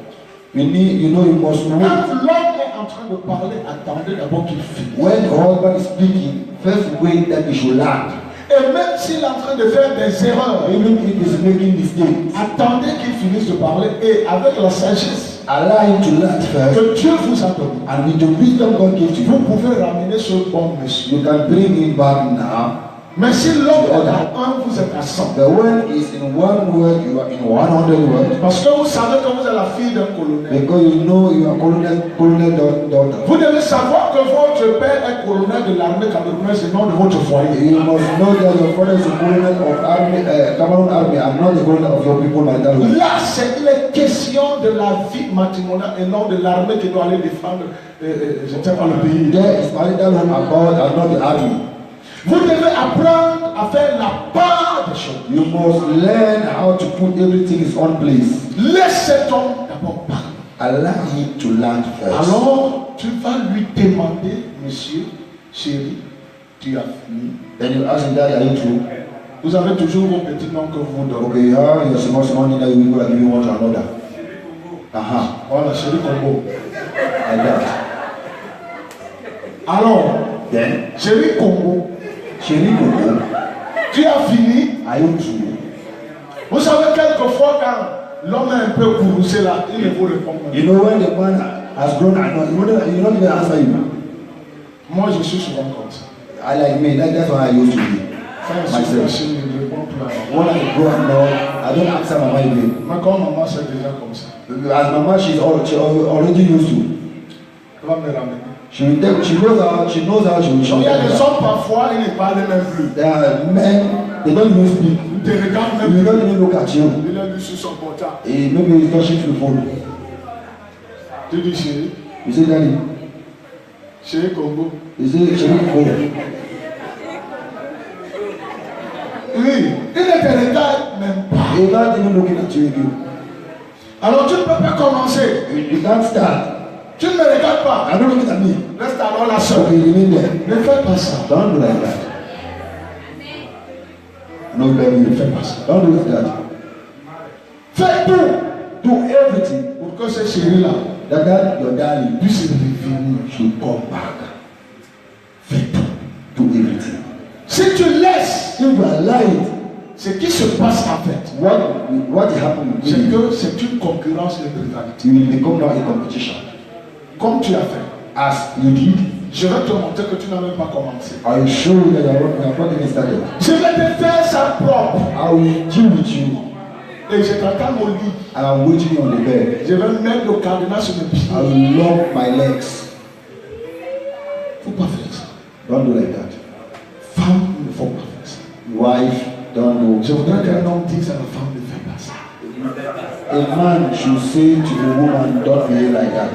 you must Quand wait. l'homme est en train de parler, attendez d'abord qu'il finisse. When the husband is speaking, first wait that he should land. Et même s'il est en train de faire des erreurs, Even if he's making mistakes, attendez qu'il finisse de parler et avec la sagesse allow him to land first. que Dieu vous a donnée, And with the wisdom God gives to vous you, pouvez ramener ce bon monsieur. you can bring him back now. Mais si l'homme est à 1, vous êtes à 100. But when he's in one word, you are in 100 words. Parce que vous savez que vous êtes la fille d'un colonel. Because you know you are colonel daughter. Vous devez savoir que votre père est colonel de l'armée camerounaise et non de votre foyer. You must know that your father is a colonel of army, Cameroon army, and not the colonel of your people, my darling. Là, c'est une question de la vie matrimoniale et non de l'armée qui doit aller défendre je ne sais pas, le pays. There is marital home about and not the army. Vous devez apprendre à faire la part des choses. You must learn how to put everything in on place. Laisse cet homme d'abord parler. Allow him to land first. Alors, tu vas lui demander, monsieur, chéri, tu as fini. Then you ask him, Daddy, are you true? Vous avez toujours vos petits noms que vous donnez. Okay, your small money that you will give you one to another. Voilà, chéri Congo. Like that. Alors, Then, chéri Congo, Chérie Coco, tu as fini. are you true? Vous savez, quelquefois, quand l'homme est un peu courroucé là, il ne vous répond pas. You know when the man has grown annoyed, you don't even answer him. Moi, je suis souvent comme ça. I like me, that's what I used to be. Quand je suis Myself. fâché, je ne réponds plus à When I grow annoyed, I don't answer Mama again. moi. Quand maman, c'est déjà comme ça. As Mama, she already used to. Elle va me ramener. She knows how she will Donc, show il y a des you. hommes parfois, ils ne parlent même plus. There are men, they don't even speak. Ils ne te regardent You même don't plus. even look at you. Il est lui sur son portable. Maybe he's touching the phone. Tu dis chéri, You say, Daddy, chéri Congo. you say, Chérie Coco. Oui, il ne te regarde même pas. He's not even looking at you again. Alors tu ne peux pas commencer. You can't start. Tu ne me regardes pas. I don't look at me. Reste alors là seul. Okay, remain there. Ne fais pas ça. Don't do like that. No, baby, Ne fais pas ça. don't do like that. Fais tout Do everything pour que ce chéri-là that your darling puisse revenir. should come back. Fais tout. Do everything. Si tu laisses If you allow it, ce qui se passe en fait, what happened c'est will que c'est une concurrence et une rivalité. you will become now a competition. Comme tu as fait. As you did, Je vais te montrer que tu n'as même pas commencé. I will show you that you are not even started. Je vais te faire ça propre. I will deal with you. Et je t'attends au lit. I am waiting on the bed. Je vais mettre le cadenas sur mes pieds. I will lock my legs. Faut pas faire ça. Don't do like that. Femme, il ne faut pas faire ça. Wife, don't do. Je voudrais qu'un homme dise à la femme ne fais pas ça. A man should say to a woman, don't behave like that.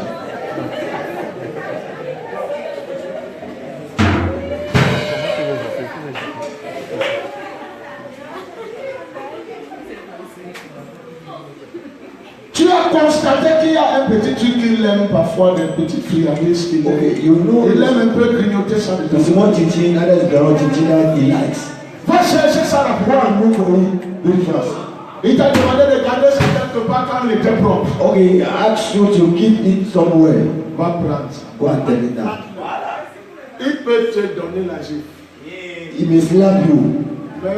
Tu as constaté qu'il y a un petit truc qu'il aime parfois, des petites friandises qu'il aime. Okay, you know, Il aime un peu grignoter ça de the small teaching, that is the teaching that he likes. Va chercher ça là. Go and look for it very fast. Il t'a demandé de garder ça quelque part quand il était propre. Okay, I ask you to keep it somewhere. Va prendre ça. Go and tell it down. Il peut te donner la gifle. He may slap you, Mais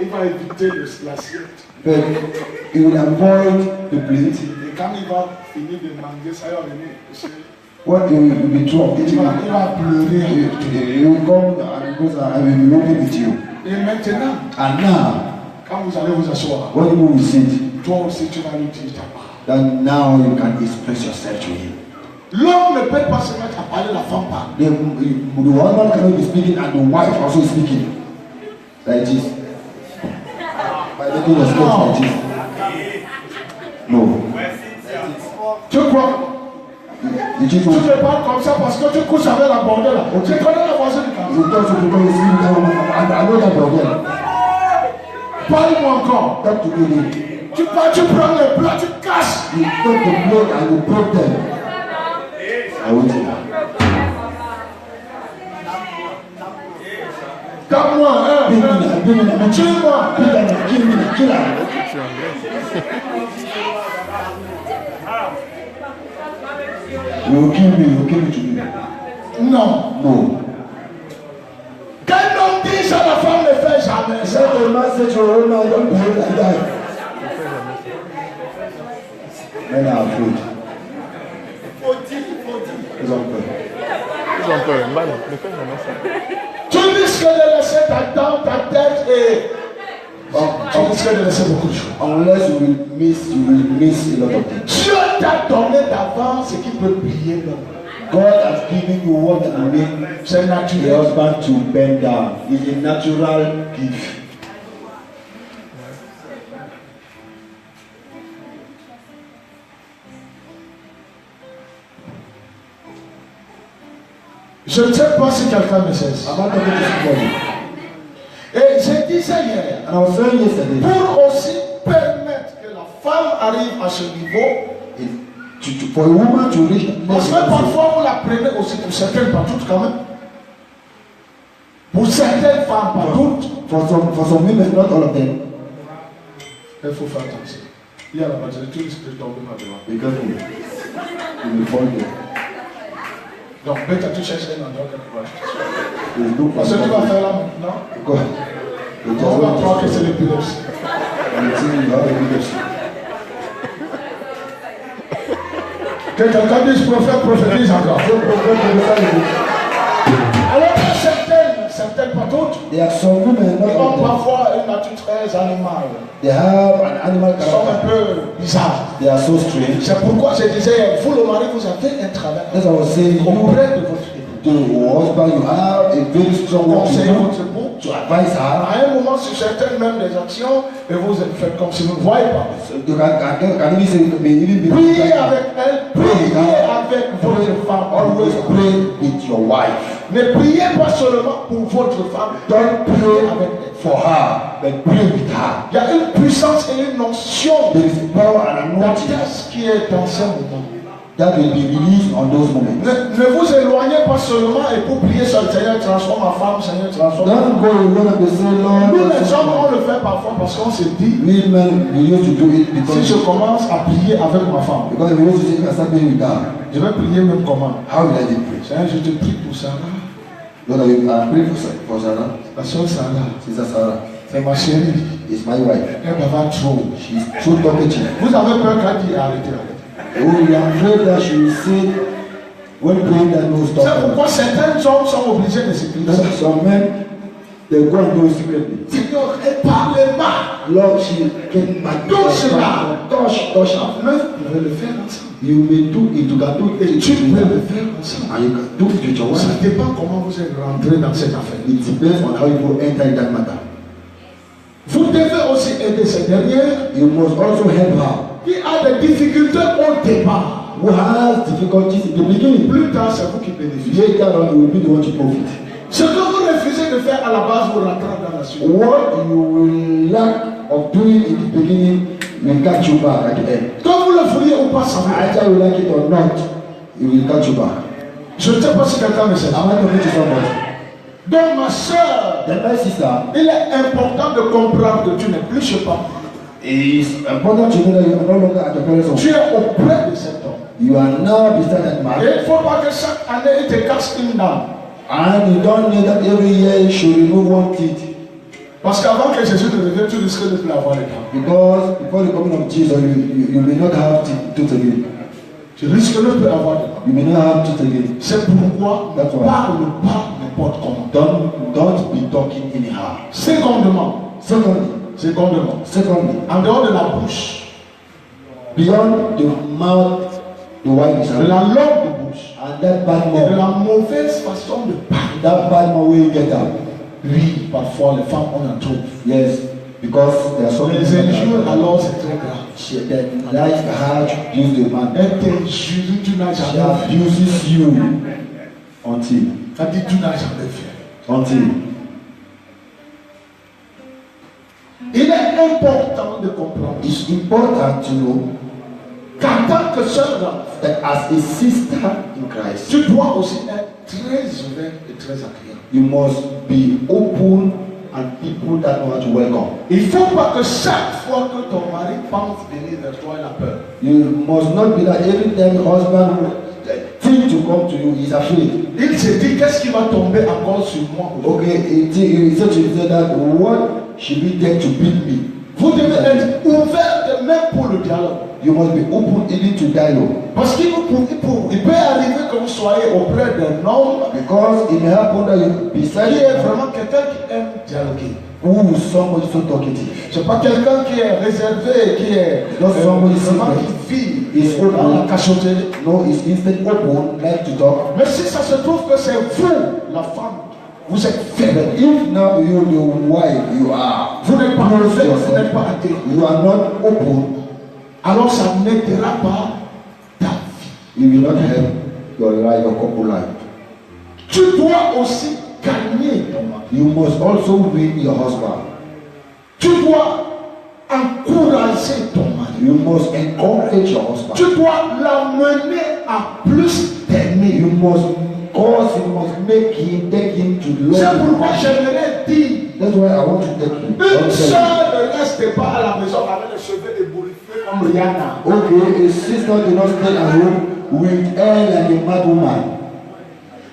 il va éviter l'assiette. but he will avoid the plate. Et quand il va finir de manger, ça va venir. What he will be drunk, Il va pleurer. he will come and goes and I will be working with you. Et maintenant, And now, quand vous allez vous asseoir, when you will sit, toi aussi tu vas lui dire ta part. then now you can express yourself to him. L'homme ne peut pas se mettre à parler, la femme parle. The husband cannot be speaking and the wife also speaking. Like this. By making your skills like this. No. Tu crois? You just Tu te parles comme ça parce que tu couches avec la bordelle là. Tu connais la voisine du you quartier. talk to people, you see down, I know that problem. Parle-moi encore. Talk to me. Tu prends les plats, tu casses. You take the blood and you break them. I want you. Calme-moi, Bring me now, tue-moi. kill me, kill her. You will kill me today. Non. No. Qu'un homme dise à la femme ne fait jamais ça. Let the man say to her, no, don't behave like that. Men are afraid. Ils ont peur. Ils ont peur. Mal, ne fais jamais ça. Tu risques de laisser ta dent, ta tête et... Tu risques de laisser beaucoup de choses. Unless you will miss a lot of things. Dieu t'a donné d'avance ce qui peut plier l'homme. God has given you what will make C'est the naturel. husband to bend down. It's a natural gift. Je ne sais pas si quelqu'un me sait. I'm not talking to somebody. Et je disais hier, And I was saying yesterday, pour aussi permettre que la femme arrive à ce niveau, for a woman to reach the parce next que level, parfois vous la prenez aussi pour certaines, pas toutes quand même. Pour certaines femmes, pas toutes. for some women, not all of them, Il faut faire attention. Il y a la majorité risque de tomber maintenant. because you will fall there. Donc, peut-être tu cherches un endroit quelque part. You will look Parce que tu vas faire là maintenant, because you just on va want croire que to c'est l'épilepsie. and think you have epilepsy. Que quelqu'un dise prophète, prophétise encore. Alors que certaines pas toutes, There are some women, not ils all ont of them. parfois une nature très animale. They have an animal Ils sont un character. peu bizarres. They are so strange. C'est pourquoi je disais, vous le mari, vous avez un travail That's what I was saying. auprès You, de votre époux. the husband, you have a very strong work to Conseillez do. votre époux to advise her. À un moment, sur certaines mêmes des actions, et vous faites comme si vous ne voyez pas. You can even say, may even be Priez avec elle, priez avec votre femme. always pray with your wife. Ne priez pas seulement pour votre femme, Don't pray for her, but pray with her. il y a une puissance et une onction There is power and anointing d'adresse qui est dans ce moment. that will be released on those moments. Ne vous éloignez pas seulement et pour prier sur le Seigneur transforme ma femme, Seigneur transforme. Don't go alone and say, Lord, Nous les hommes, on le fait parfois parce qu'on se dit, we men, we used to do it si because je commence à prier avec ma femme, we used to say, I start praying with her. je vais prier même comment? How will I pray? Seigneur, je te prie pour Sarah, Lord, I pray for Sarah. la soeur Sarah, Sister Sarah c'est ma chérie, is my wife. elle va trop. She's so talkative. Vous avez peur qu'elle dise arrêtez. Oh, we are afraid that she will say, when praying that no C'est stop. pourquoi certains hommes sont obligés de se prier. Some men, they go and do it secretly. Seigneur, elle parle mal. Lord, she can Touche là. touch her. Vous pouvez le faire ensemble. You may do it, you can do Et it. tu peux le faire ensemble. And you can do it with your Ça wife. dépend comment vous êtes rentré dans cette affaire. It depends on how you will enter in that matter. Vous devez aussi aider ces dernières You must also help her qui a des difficultés au départ. who has difficulties in the beginning. Plus tard, c'est vous qui bénéficiez. Later on, you will be the one to profit. Ce que vous refusez de faire à la base, vous rentrez dans la suite. What you will lack of doing in the beginning will catch you back at the end. Quand vous le vouliez ou pas, ça va. Either you like it or not, it will catch you back. Je ne sais pas si quelqu'un me sait. Am I talking to somebody? Donc, ma soeur, Then my sister, il est important de comprendre que tu n'es plus chez papa. it is important to know that you are no longer at the parents' Tu home. es auprès de cet homme. You are now beside that Et man. il ne faut pas que chaque année, il te casse une dent. And you don't know that every year you should remove one teeth. Parce qu'avant que Jésus te revienne, tu risques de ne plus avoir les dents. Because before the coming of Jesus, you may not have teeth again. Tu risques de ne plus avoir les dents. You may not have teeth again. C'est pourquoi That's why. parle pas n'importe comment. Don't be talking anyhow. Secondement, Secondly, en dehors de la bouche, beyond the mouth, the wine is de out. la langue de bouche, And that bad et de mouth, la mauvaise façon de parler. that bad mouth where you get out. Oui, parfois les femmes on en trouve. Yes, because there are some Les injures, alors c'est très grave. that like her to abuse the man. Elle t'injure, tu n'as She jamais fait. abuses you until Elle dit, tu n'as jamais fait. Il est important de comprendre it's important to know qu'en tant que sœur dans la foi, that as a sister in Christ, tu dois aussi être très ouvert et très agréable. you must be open and people that know how to welcome. Il ne faut pas que chaque fois que ton mari pense venir vers toi, il a peur. You must not be that every time your husband think to come to you, he's afraid. Il se dit, qu'est-ce qui va tomber encore sur moi aujourd'hui? Okay, he said to himself that what should be there to beat me? Vous devez être ouvert même pour le dialogue. You must be open even to dialogue. Parce qu'il peut arriver que vous soyez auprès d'un homme Because it may happen that you beside qui est vraiment quelqu'un qui aime dialoguer. who is somebody so talkative. C'est pas quelqu'un qui est réservé, qui est Not somebody vraiment secret. qui vit Is dans la open. cachotterie. No, is instant open, like to talk. Mais si ça se trouve que c'est vous, la femme, vous êtes faible. But if now you the wife you are, Vous n'êtes pas close ouvert, vous n'êtes yourself, pas agréable. you are not open, Alors ça n'aidera pas ta vie. you will not help your life, your couple life. Tu dois aussi gagner ton mari. You must also win your husband. Tu dois encourager ton mari. You must encourage your husband. Tu dois l'amener à plus t'aimer. You must make him, take him to C'est love pourquoi you. j'aimerais dire, That's why I want to take you. une soeur ne reste pas à la maison avec les cheveux ébouriffés comme Rihanna. Okay, a sister do not stay at home with hair like a mad woman.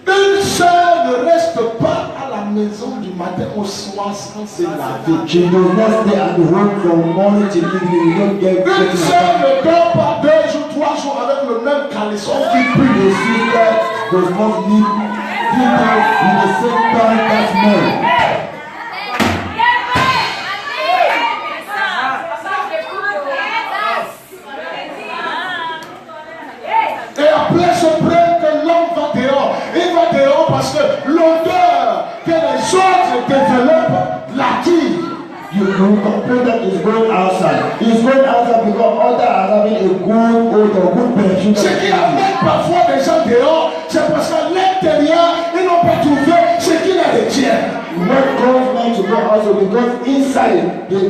Une soeur ne reste pas à la maison du matin au soir sans se laver. She does not stay at home from morning till evening. You don't get Une soeur ne dort pas 2 jours, 3 jours avec le même caleçon qui pue. The sister does not live with the same time as men. Et après se plaindre que l'homme va dehors. Il va dehors parce que l'odeur que les autres développe la vie. You complain that he's going outside. He's going outside because others are having a good odor, good perfume. Ce qui amène parfois des gens dehors, c'est parce qu'à l'intérieur, ils n'ont pas trouvé ce qui les retient. What causes men to go outside because inside they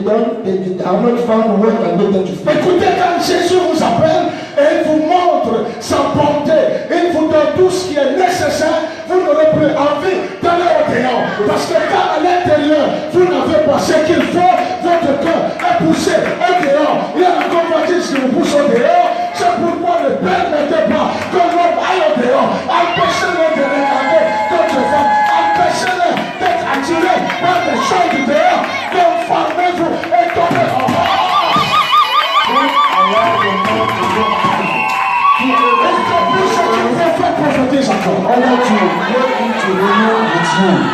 have not found what can make them to stay. Écoutez, quand Jésus vous appelle et il vous montre sa bonté, il vous donne tout ce qui est nécessaire, vous n'aurez plus envie d'aller au dehors. Parce que quand à l'intérieur, vous n'avez pas ce qu'il faut, votre cœur est poussé au dehors. Il y a la convoitise qui vous pousse au dehors. C'est pourquoi ne permettez pas que l'homme aille au dehors. Empêchez-le de regarder d'autres femmes. Empêchez-le d'être attiré par des choses du dehors. Donc formez-vous et tombez en haut.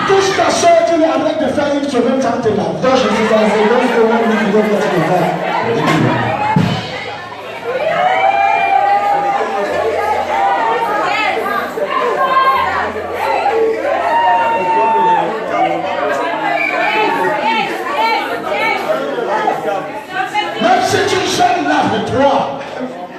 Tout ce qu'a sorti, il arrête de faire une semaine sans te laver. Donc, je suis dans même si tu jeûnes, lave-toi.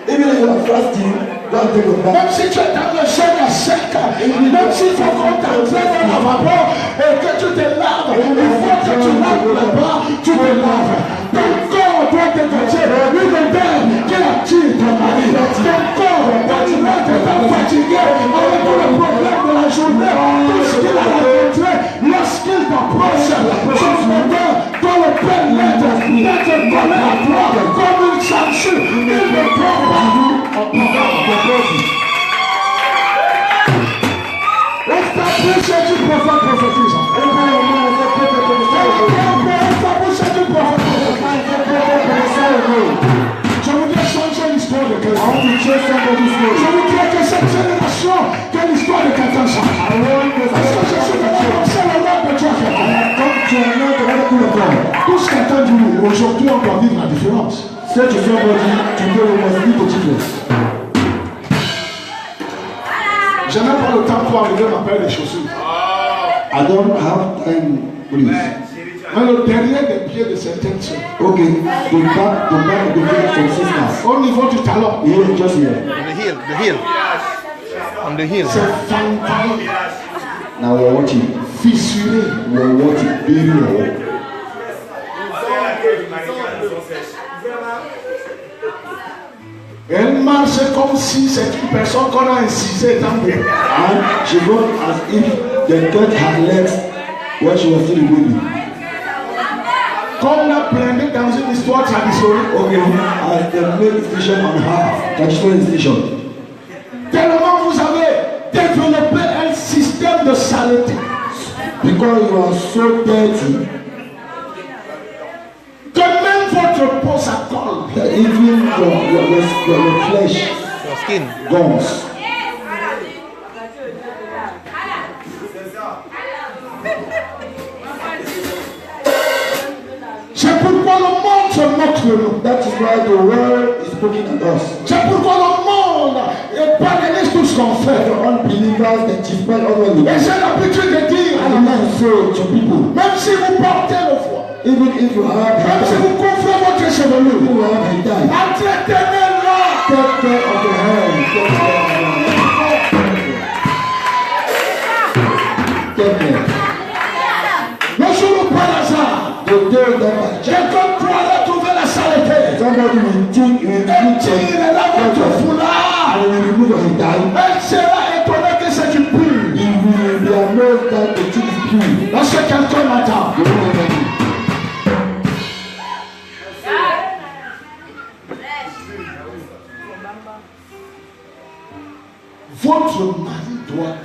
even if you are fasting, don't take a bath. Même si tu es dans le jeûne à sec, même s'il faut qu'on t'entraîne dans la vapeur et que tu te laves, il faut que tu laves là-bas, tu te laves. Ton corps doit te dire, une odeur qui attire ton mari. Ton corps, quand tu vas être fatigué avec tout le problème de la journée, tout ce qu'il a rencontré, lorsqu'il t'approche, son odeur doit le permettre d'être collé à toi comme une censure. Il ne prend pas. Establish du prophète prophétise. Je voudrais changer l'histoire de quelqu'un. Je voudrais que cette génération, que l'histoire de quelqu'un change. Parce que je suis venu c'est le nom de Dieu quelqu'un. Tout ce qu'entend dit, aujourd'hui on doit vivre la différence. Say to somebody, today we must live the difference. Je n'ai pas le temps pour arriver à ma paire de chaussures. I don't have time, please. Mais le derrière des pieds de certaines soeurs, Okay, the back of the feet from sisters. au niveau du talon, Here, just here. The heel. On the heel. c'est fanfan, Now we're watching. fissuré. We're watching. Very well. Elle marche comme si c'est une personne qu'on a incisée dans le. And she goes as if they cut her legs when she was still a baby. Comme l'a plané dans une histoire traditionnelle. Okay, as they made decision on her, traditional decision. Tellement vous avez développé un système de saleté. Because you are so dirty, Que même votre peau ça colle. that even your flesh Your skin. gums. C'est pourquoi le monde se moque de nous. That is why the world is looking at us. C'est pourquoi le monde paralyse tout ce qu'on fait. The unbelievers, they despise all what we Et do. j'ai l'habitude de dire à la And main, I say to people, même si vous portez le foie, even if you have même si a vous couvrez votre you chevelure, have a time, entretenez-la. take care of your hair. Take care of your hair. Take care. Le jour où par hasard, The day that quelqu'un pourra trouver la saleté. somebody will think you will Et need tire là votre foulard. and will remove your tie, Elle sera étonnée que c'est une pure. you will be amazed that the thing is pure. Lorsque quelqu'un m'attend, You will never know. votre mari doit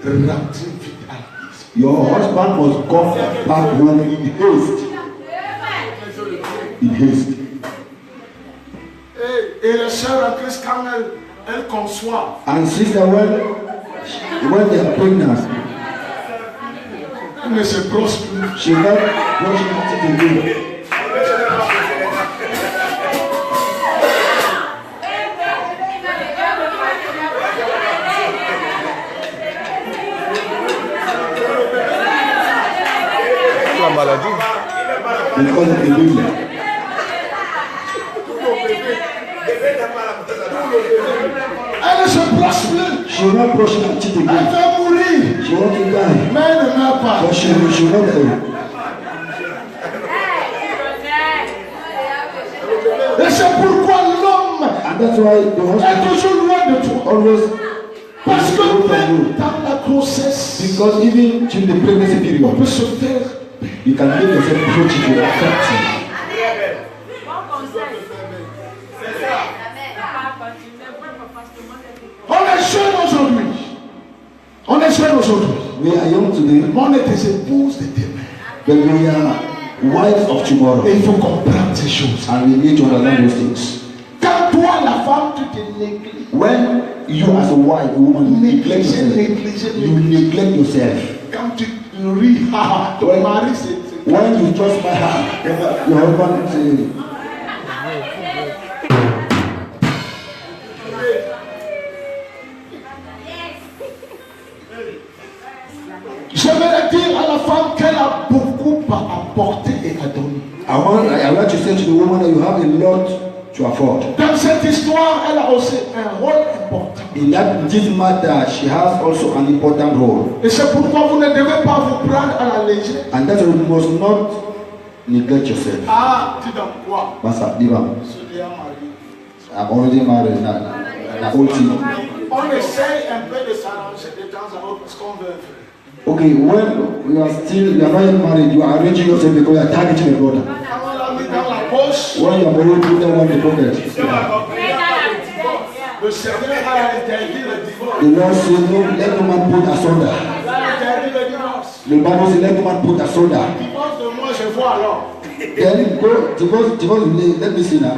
rentrer vite à l'église. Your husband must come back home in haste. In haste. Et les sœurs en Christ, quand elles conçoivent, And sister, when they are pregnant, elles ne se brossent plus. she not brushing her teeth again. because of the baby. Elle ne se brosse plus. She will not brush her teeth Elle again. va mourir. She want to die. Mais elle ne meurt pas. But she will not die. Et c'est pourquoi l'homme And that's why the est husband toujours loin de toi. always Parce que away from même you. dans la grossesse, Because even during the pregnancy on period, peut se faire. you can make yourself approach it will affect you. On est jeune aujourd'hui. On est jeune aujourd'hui. We are young today, Mais on est des épouses de demain. but we are wives of tomorrow. Et il faut comprendre ces choses. And we need to understand those things. Quand toi, la femme, tu te négliges. When you as a wife, a woman, neglect yourself, you neglect yourself. Quand tu ris, ton mari, c'est. When you just my heart, your husband say, J'aimerais dire à la femme qu'elle a beaucoup à apporter et à donner. I want to say to the woman that you have a lot to afford. Dans cette histoire, elle a aussi un rôle important. In this matter, she has also an important role. Et c'est pourquoi vous ne devez pas vous prendre à la légère. And that's why you must not neglect yourself. Ah, tu dans quoi? Masa, Diva, Je suis déjà marié. I'm already married now. Old team. On essaye un peu de s'arranger de temps à autre parce qu'on veut. Okay, when you are not yet married, you are arranging yourself because you are targeting a brother. On l'a mis dans la poche. When you are married, put them on the pocket. Le Seigneur a interdit le divorce. The Lord says, no, let no man put asunder. Il a interdit le divorce. The Bible says, let no man put asunder. Divorce de moi, je vois alors. Then go, divorce, let me see now.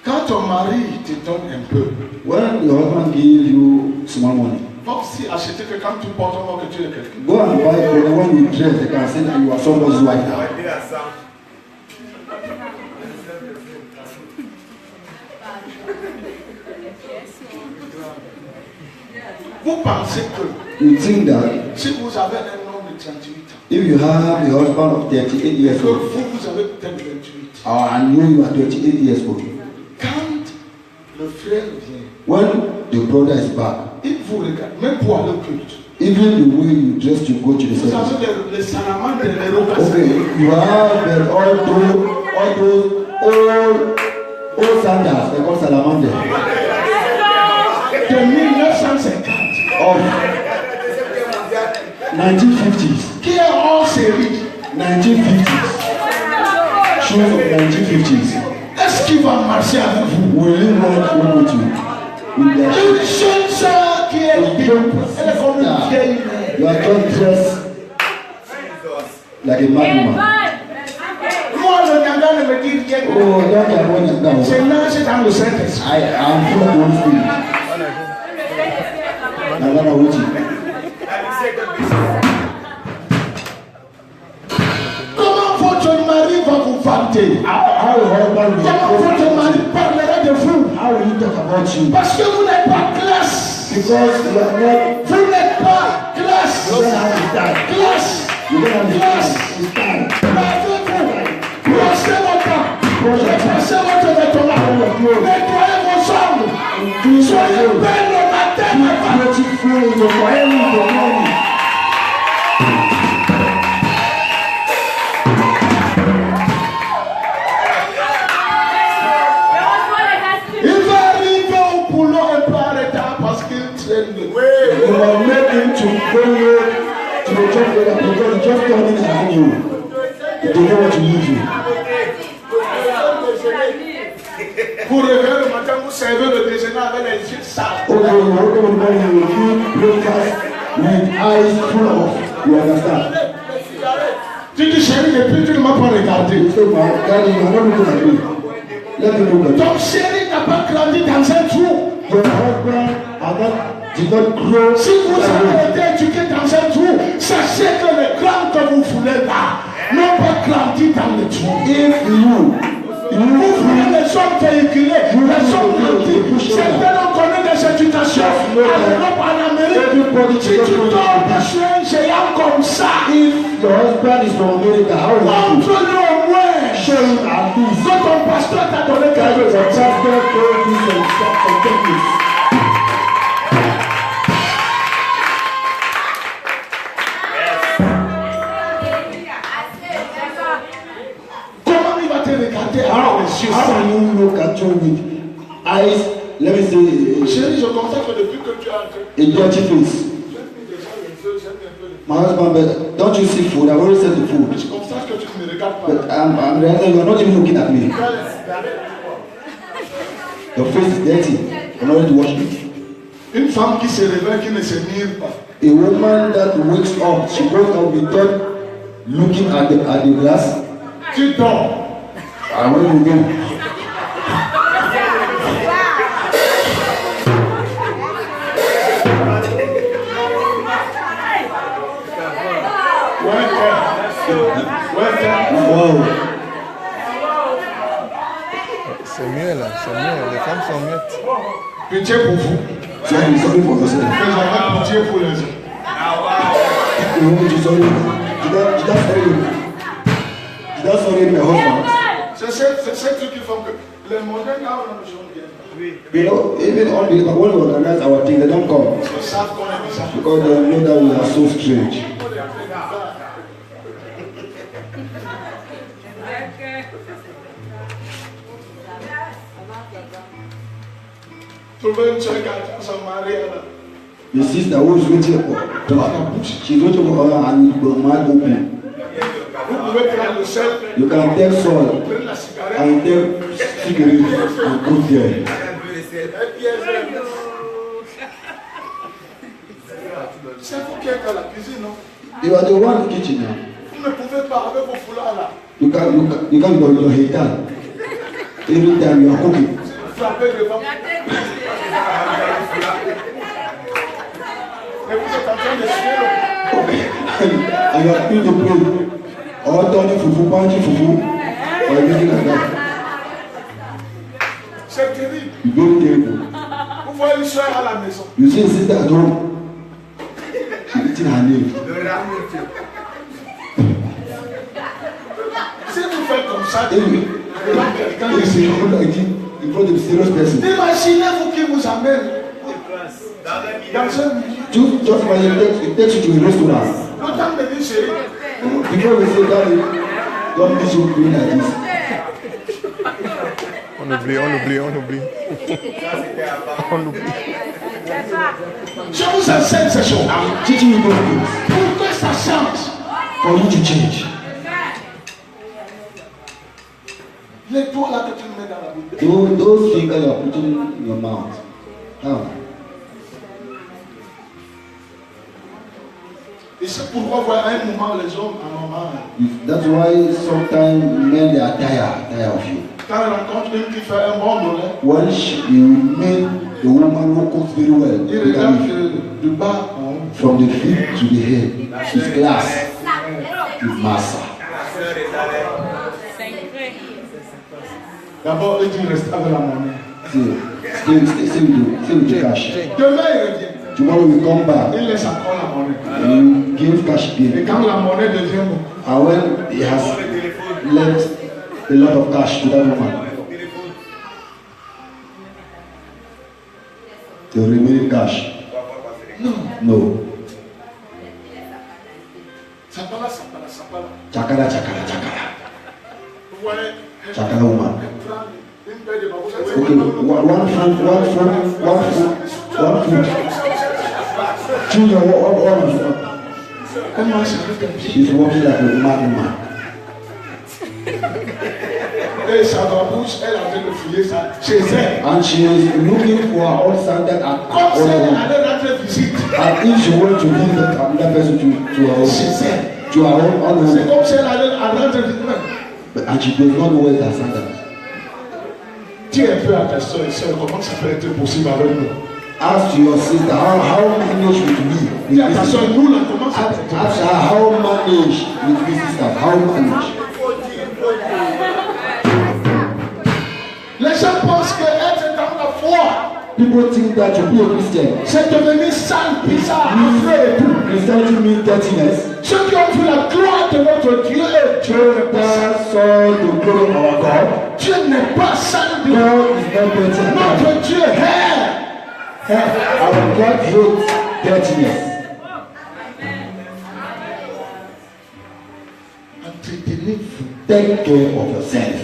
Quand ton mari te donne un peu, When your husband gives you small money, pas aussi acheter que quand tu portes un que tu es quelqu'un. go and buy clothes. When you dress, they can say that you are somebody's wife now. Vous pensez que You think that si vous avez un homme de 38 ans, if you have a husband of 38 et years que old, vous avez peut-être 28, and you are 38 years old, quand le frère vient, when the brother is back, il vous regarde, même pour aller au culte. even the way you dress to go to the Vous service. avez les salamandres et les Okay, rocassés. you have all those old sandals, they call salamander, De 1950, of 1950s, qui est hors série. 1950s, shoes of 1950s. Est-ce qu'il va marcher avec vous? Will you want to go with you? With their shoes? Une jeune sœur qui est elle est comme une vieille mère. You are just dressed like a madwoman. Moi, le Nyanga ne me dit rien. Oh, don't get one of them. C'est nagé dans le Saint-Esprit. I am full of the Holy Spirit. I'm gonna with you. Comment votre mari va vous vanter? How your husband will Comment votre mari parlera de vous? How will you talk about you? Parce que vous n'êtes pas classe. Because you are not, Vous n'êtes pas classe. you don't have the time. Classe. You don't have the Classe. time. It's time. Brossez votre temps. Brossez votre vêtement. Nettoyez vos chambres. Soyez belles le matin. Beautiful in the morning, in the morning. Il va arriver au boulot un peu en retard parce qu'il traîne le You are making to follow to the job because you just coming and you. They know what you need to. Vous réveillez le matin, vous servez le déjeuner avec les yeux sales. Okay, you wake up in the morning, you eat breakfast with eyes full of. You understand? Tu dis chérie, depuis tu ne m'as pas regardé. You say, my daddy, you are not looking at me. Let me look at you. Ton chéri n'a pas grandi dans un trou. Your husband did not grow. Si vous avez été éduqué dans un trou, sachez que les grands que vous voulez là n'ont pas grandi dans le trou. If Vous voulez les hommes véhiculés, les hommes mentis. Certains ont connu des éducations en Europe, en Amérique. Si tu tombes sur un géant comme ça, If your husband is from America, how will you do? montre-le au moins. Show him at least. Quand ton pasteur t'a donné That quelque is a chose, pastor told you some techniques. comment il va te regarder How, avec les yeux? how can you look at you with eyes, let me say, Chérie, je constate que depuis que tu as entré, a dirty face? My husband, but don't you see food? I've already said the food. je constate que tu ne me regardes pas. But I'm realizing you're not even looking at me. Your face is dirty. I'm not ready to wash it. Une femme qui se réveille, qui ne se mire pas. A woman that wakes up, she wakes up without looking at the glass. Tu dors. And when you go, wow. C'est mieux là, c'est mieux. Les femmes sont muettes. Pitié pour vous. So you're sorry for yourself. Mais j'avais pitié pour les autres. You want me to sorry? Did that sorry my husband? C'est ce truc qui font que les modernes, quand on a besoin de bien, You know, even unbelievers, when we organize our thing, they don't come ils savent qu'on est bizarre. because they know that we are so strange. Trouver une soeur qui attend son mari, elle a- The sister who is waiting for, she's waiting for her and the mouth open. Vous pouvez prendre le sel, You can take salt prendre la cigarette, and take cigarette and put there. c'est vous qui êtes dans la cuisine, non? You are the one in the kitchen now. Vous ne pouvez pas avec vos foulards là, You can your head down. Every time you are cooking. frapper devant. Et vous êtes en train de suer And you are in the plate. Or turning fufu, punching fufu, or anything like that. c'est terrible. It's very terrible. Vous voyez une soeur à la maison. You see a sister at home, she's eating her nail. Si vous faites comme ça, Anyway, devant quelqu'un if ici, you don't like it, in front of a serious person, imaginez-vous qui vous amène dans un milieu. just imagine it takes you to a restaurant. L'autant me dit, chérie, Before we say that, don't be so doing like this. On oublie, on oublie, on oublie. On oublie. je vous enseigne ces choses. I'm teaching you those things Pour que ça change. for you to change. Les doigts là que tu mets dans la Bible. Those fingers you are putting in your mouth. How? Et c'est pourquoi, voilà, à un moment, les hommes, à un moment, That's why sometimes men they are tired of you. quand ils rencontrent une qui fait un bon boulot, When you meet a woman who cooks very well, ils regardent du bas en haut. from the feet to the head, she's class, she's massa. D'abord, il dit, reste avec la monnaie. Stay with the cash. Demain, il revient. Tomorrow we come back Il laisse encore la monnaie. and you give cash Et again. quand la monnaie devient beaucoup, And when he has left a lot of cash to that woman, the remaining cash, no. ça part là, ça part là, ça part là. Chakara, chakara, chakara. Vous voyez, Chakara woman. elle prend une paire de babous. Okay, one food. Junior, what? Elle mange avec un pied. She's walking like a madman. Et sa babouche, elle a fait le fouiller ça chez elle. And she is looking for her own standard at Comme si all elle home. allait rendre visite And if she wants to give that another person to her own, chez elle. to her own C'est home, comme si elle allait rendre visite. and she does not know where her standard. Dis un peu à ta soeur et soeur, comment ça peut être possible avec nous? Ask your sister how manage with me. Dis à ta soeur, nous là, comment ça peut être Ask her how manage with me sister. How manage. People think that to be a Christian, c'est devenu sale, bizarre, affreux et tout. Christianity means dirtiness. Ceux qui ont vu la gloire de notre Dieu, Dieu n'est pas sale. That saw the glory of our God. Dieu n'est pas sale. God is not dirty. Notre Dieu est. Our God hates dirtiness. Entretenez-vous. Take care of yourself.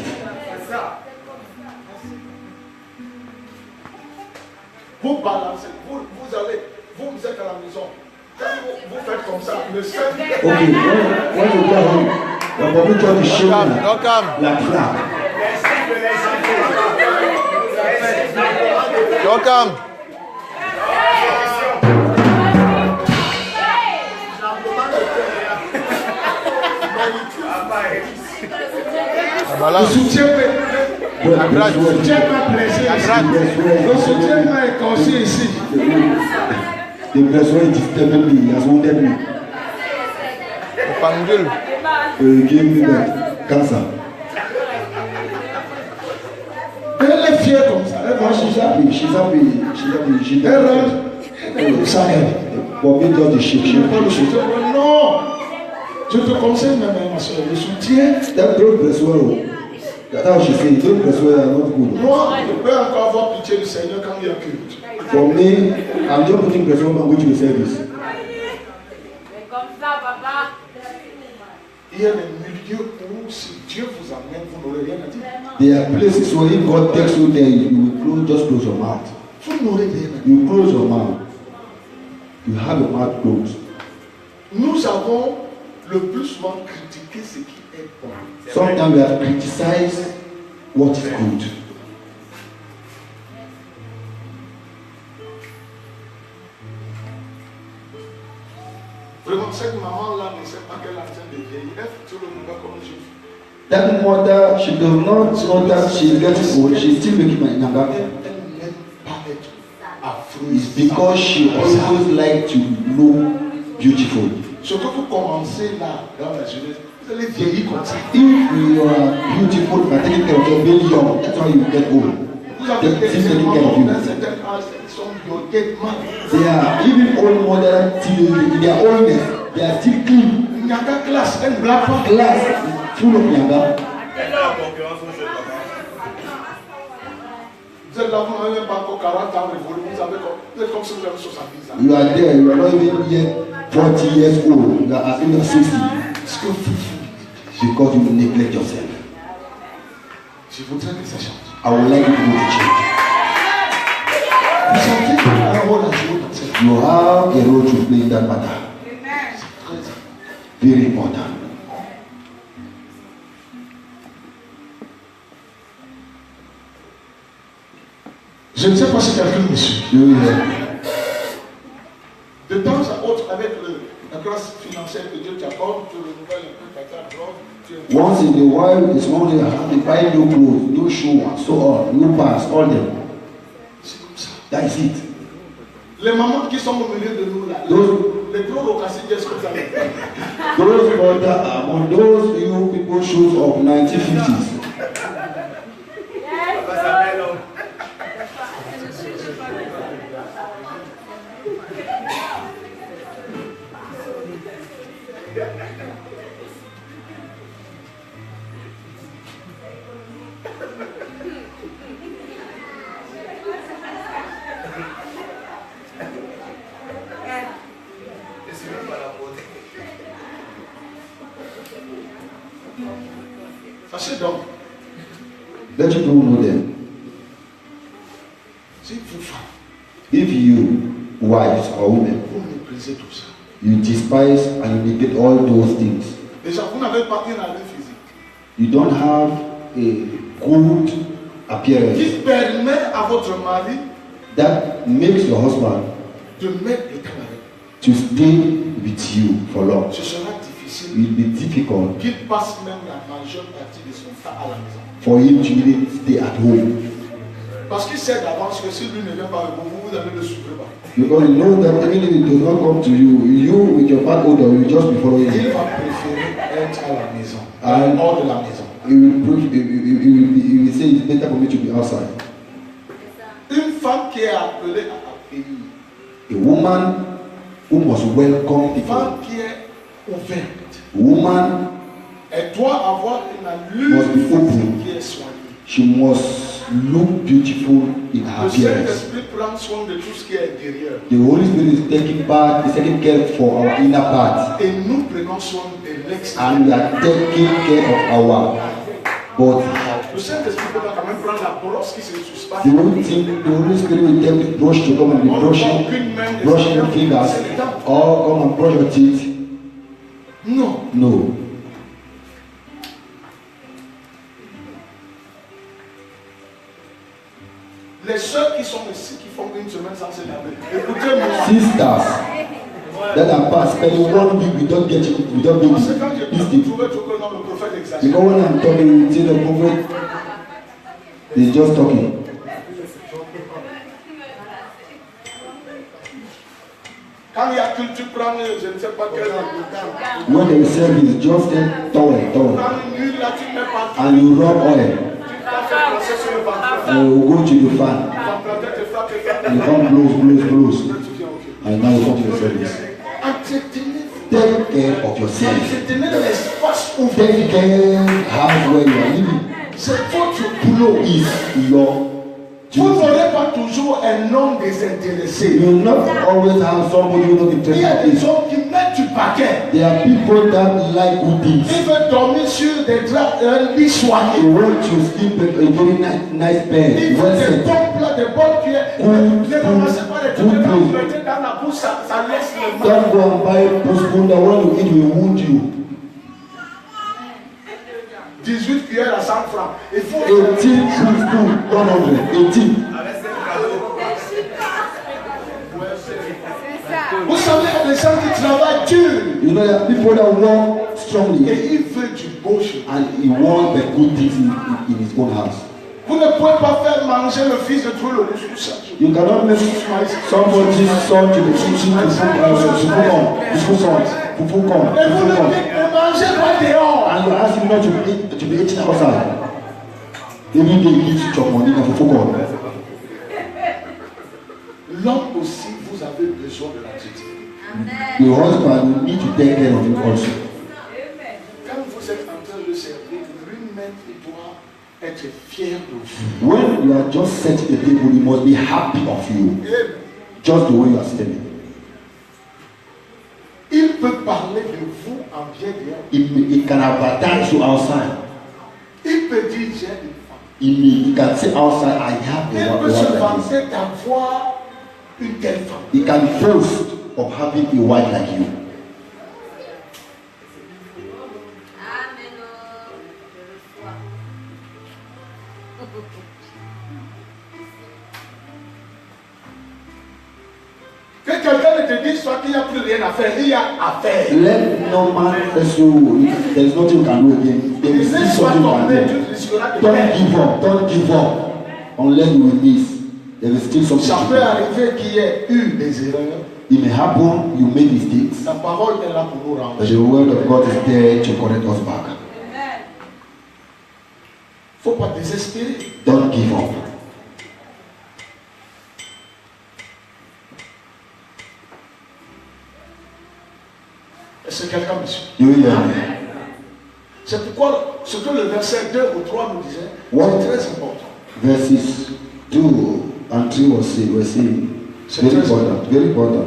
Vous balancez, vous êtes à la maison. Quand vous faites comme ça, le seul. Okay, when you go home, your body just is shaking Don't come. like flag. Don't come. Le soutien But La grâce. le soutien pas blessé La ici. grâce. Le soutien pas écorché ici. the breast is disturbing me, he has wounded me. Pendule. He gave me the cancer. Elle est fière comme ça. Elle va And she's happy, she's happy, she's happy. She Elle rentre. Elle est ça, elle. For me, just the shake, Pas le shake, soutien. Non. Je te conseille même, ma soeur, le soutien. That don't press well. That's how she say, don't press well, I'm not good. Moi, je peux encore avoir pitié du Seigneur quand il y a culte. For me, I'm just putting pressure on going to the service. C'est comme ça, papa. Il y a des milieux où si Dieu vous amène, vous n'aurez rien à dire. There are places where if God takes you there, you will just close your mouth. Vous n'aurez rien à dire. You close your mouth. You have your mouth closed. Nous avons le plus souvent critiqué ce qui est bon. Sometimes we have criticized what is good. Vraiment, cette maman-là ne sait pas qu'elle est en train de vieillir. Elle fait tout le monde comme un juif. That mother, she does not know that she is getting old. She's still making my younger. Elle n'aime pas être affreuse. It's because she always like to look beautiful. Ce que vous commencez là, dans la jeunesse, vous allez vieillir comme ça. If you are beautiful by taking care of your baby young, that's why you get old. Vous avez They des still taking care mamans of you. d'un certain âge, ils sont yogués mal. They are even old mother till in their oldness, they are still clean. Il n'y a qu'à classe, elle ne blague pas. Glass full of yanga. Vous êtes là, vous n'avez même pas encore 40 ans révolus, vous êtes comme si vous avez 70 ans. You are there, you are not even yet 40 years old. You are in your 60 Est-ce que vous because you neglect yourself. je voudrais que ça change. I would like you to go to church. Vous avez un rôle à jouer dans cette vie. You have a role to play in that matter. Very important. Je ne sais pas si quelqu'un me suit. You hear? De temps à autre, avec la grâce financière que Dieu t'accorde, tu renouvelles un peu ta garde-robe. Once in a while, it's one day I have to buy new clothes, new shoes, and so on, new pants, all them. C'est comme ça. That is it. Les mamans qui sont au milieu de nous là, les gros locations, qu'est-ce que vous avez fait? Those mother are on those new people shoes of 1950s. Sachez donc, Let you don't know them. si vous femmes, If you, wives or women, vous méprisez tout ça. you despise and you neglect all those things, Déjà, vous n'avez pas une allure physique you don't have a good appearance qui permet à votre mari that makes your husband de mettre le temps avec vous. to stay with you for long. Ce sera difficile. It will be difficult Qu'il passe même la majeure partie de son temps à la maison. for him to really stay at home. Parce qu'il sait d'avance que si lui ne vient pas avec vous, vous allez le suivre pas. Because you know that even if it does not come to you, you with your bad odor will just be following Il him. va préférer être à la maison, Ah. hors de la maison. He will say it's better for me to be outside. Une femme qui est appelée à accueillir. A woman who must welcome Une people. femme qui est ouverte. A woman, Elle doit avoir une allure Must be open. qui est soignée. she must look beautiful in her Le appearance. Saint-Esprit prend soin de tout ce qui est intérieur. The Holy Spirit is taking care for our inner part, Et nous prenons soin de l'extérieur. and we are taking care of our body. Le Saint-Esprit peut quand même prendre la brosse qui se suspend. The only thing the Holy Spirit will tell the brush to come and be brushing your fingers, or come and brush your teeth. Non. No. Les soeurs qui sont ici, qui font une semaine sans se laver. Écoutez-moi. Sisters that are past spending 1 week without getting without Parce que quand baby. je This vous thing. trouvez trop que non, le prophète exagère. Because when I'm talking, you see the prophet is just talking. Quand il y a culture, prends, je ne sais pas quel. When they serve is just a towel, Prends une huile là, tu mets partout. and you rub oil, Tu vas faire passer sur le ventre. and you go to the fan, Te frappe, and you come close, Tu viens, ok. and now you come to the service. Entretenez-vous. Take care of yourself. Entretenez l'espace ouvert. Take care house where you are living. C'est votre boulot. Is your Vous duty. n'aurez pas toujours un homme désintéressé. You will not always have somebody who is not Il y a interested in des it. hommes qui mettent du paquet. There are people that like good things. Ils veulent dormir sur des draps, un lit They soigné. want to sleep in a very nice bed, Il faut well des set. pompes là, des bonnes cuillères. Ne commencez pas les trucs quand vous mettez dans la bouche, ça laisse le mal. Don't go and buy a spoon that when you eat will wound you. 18 cuillères à 100 francs. Il faut 18 spoon, 100, 18. Vous savez, il y a des gens qui travaillent dur You know, there are people that work strongly et ils veulent du beau chez vous. and he wants the good things in his own house. Vous ne pouvez pas faire manger le fils de tout le couscous chaque jour. You cannot make somebody's son to be teaching to fufu corn. Et vous ne mangez pas dehors. And you ask him not to be eating outside. Every day he eats chop money and fufu corn. L'homme aussi, vous avez besoin de l'adjectif. The husband will need to take care of him also. Quand vous êtes en train de servir, lui-même, il doit être fier de vous. When you are just setting the table, you must be happy of you. Just the way you are standing. Il peut parler de vous en bien bien. He can advertise you outside. Il peut dire j'ai une femme. He can say outside, I have Il a peut se wife like this. vanter d'avoir une telle femme. He can boast of having a wife like you. Que quelqu'un ne te dise soit qu'il n'y a plus rien à faire, il y a à faire. Let no man press you. There is nothing you can do again. There is Laisse still toi something you tomber, can tu do. risqueras de Don't perdre. give up. Don't give up. Unless you will miss. There is still something Ça to peut do. arriver qu'il y ait eu des erreurs. It may happen. You make mistakes. La parole est là pour nous But ranger. the word of God is there to correct us back. Il ne faut pas désespérer. Don't give up. Est-ce que quelqu'un me suit? Do you hear me? C'est pourquoi ce que le verset 2 ou 3 nous disait, What? c'est très important. Verses 2 and 3 were saying. C'est Very très important. Very important.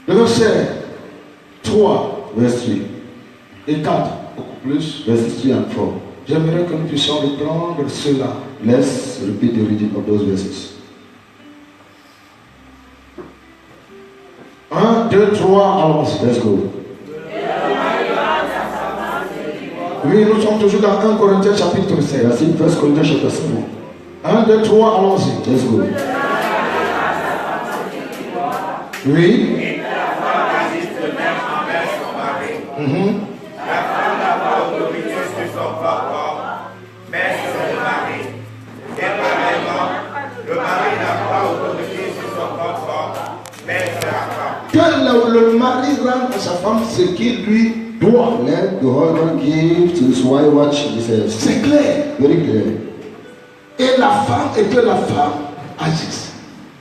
Le verset 3 Verse 3. et 4, beaucoup plus. Verses 3 and 4. J'aimerais que nous puissions reprendre cela. Let's repeat the reading of those verses. 1, 2, 3, allons-y. Let's go. Oui, nous sommes toujours dans 1 Corinthiens chapitre 7. We are seeing 1 Corinthians chapter 7. 1, 2, 3, allons-y. Let's go. Oui. La femme d'abord autorité sur son propre corps mais c'est le mari. Et pareillement, le mari n'a pas autorité sur son propre corps, mais c'est la femme. Que le mari rende à sa femme ce qu'il lui doit. Let the husband give to his wife what she deserves. C'est clair. Very clear. Et la femme, et que la femme agisse.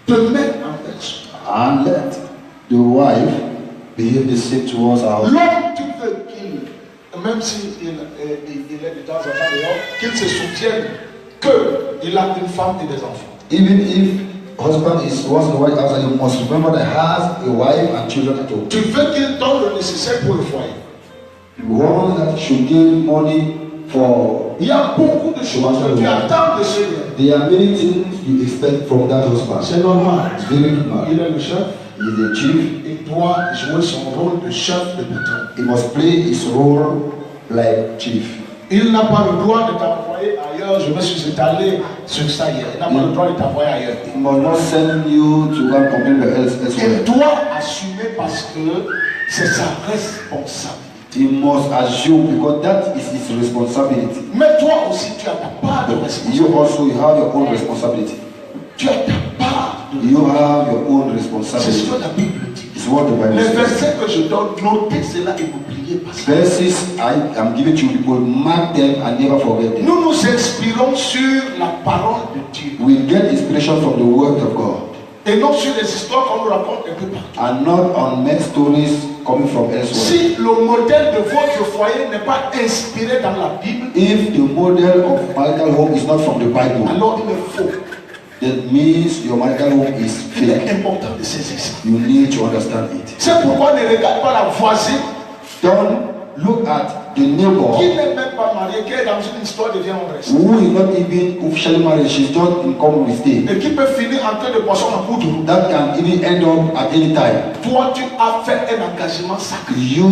Te mettre en tête. And let the wife behave the same towards her husband. L'homme, tu veux qu'il, même s'il est de temps en temps dehors, qu'il se souvienne qu'il a une femme et des enfants. Even if husband is once in a while outside, you must remember that he has a wife and children at home. Tu veux qu'il donne le nécessaire pour le foyer. You want that he should give money for. Il y a beaucoup de choses que tu attends de ce gars. There are many things you expect from that husband. C'est normal. It's very normal. Il est le chef. He is the chief. Il doit jouer son rôle de chef de patron. He must play his role like chief. Il n'a pas le droit de t'envoyer ailleurs. Je me suis étalé sur ça hier. Il n'a pas le droit de t'envoyer ailleurs. He must not send you to go and complain elsewhere. Il doit assumer parce que c'est sa responsabilité. He must assume because that is his responsibility. Mais toi aussi, tu as ta part de responsabilité. You also have your own responsibility. Tu as ta part de You have your own C'est ce responsibility. que la Bible dit. It's what the Bible Les says. versets que je donne, notez cela et n'oubliez pas ça. Verses I am giving to you, people mark them and never forget them. Nous nous inspirons sur la parole de Dieu We get inspiration from the word of God et non sur les histoires qu'on nous raconte un peu partout. and not on many stories coming from elsewhere. Si le modèle de votre foyer n'est pas inspiré dans la Bible, If the model of marital home is not from the Bible, alors il est faux. that means your marital home is Il est fake. important de saisir ça. You need to understand it. C'est pourquoi ne regarde pas la voisine Don't look at the neighbor qui n'est même pas mariée, qui est dans une histoire de viens on reste. who is not even officially married. She's just in common with state. Et qui peut finir en train de poisson à poudre. That can even end up at any time. Toi, tu as fait un engagement sacré. You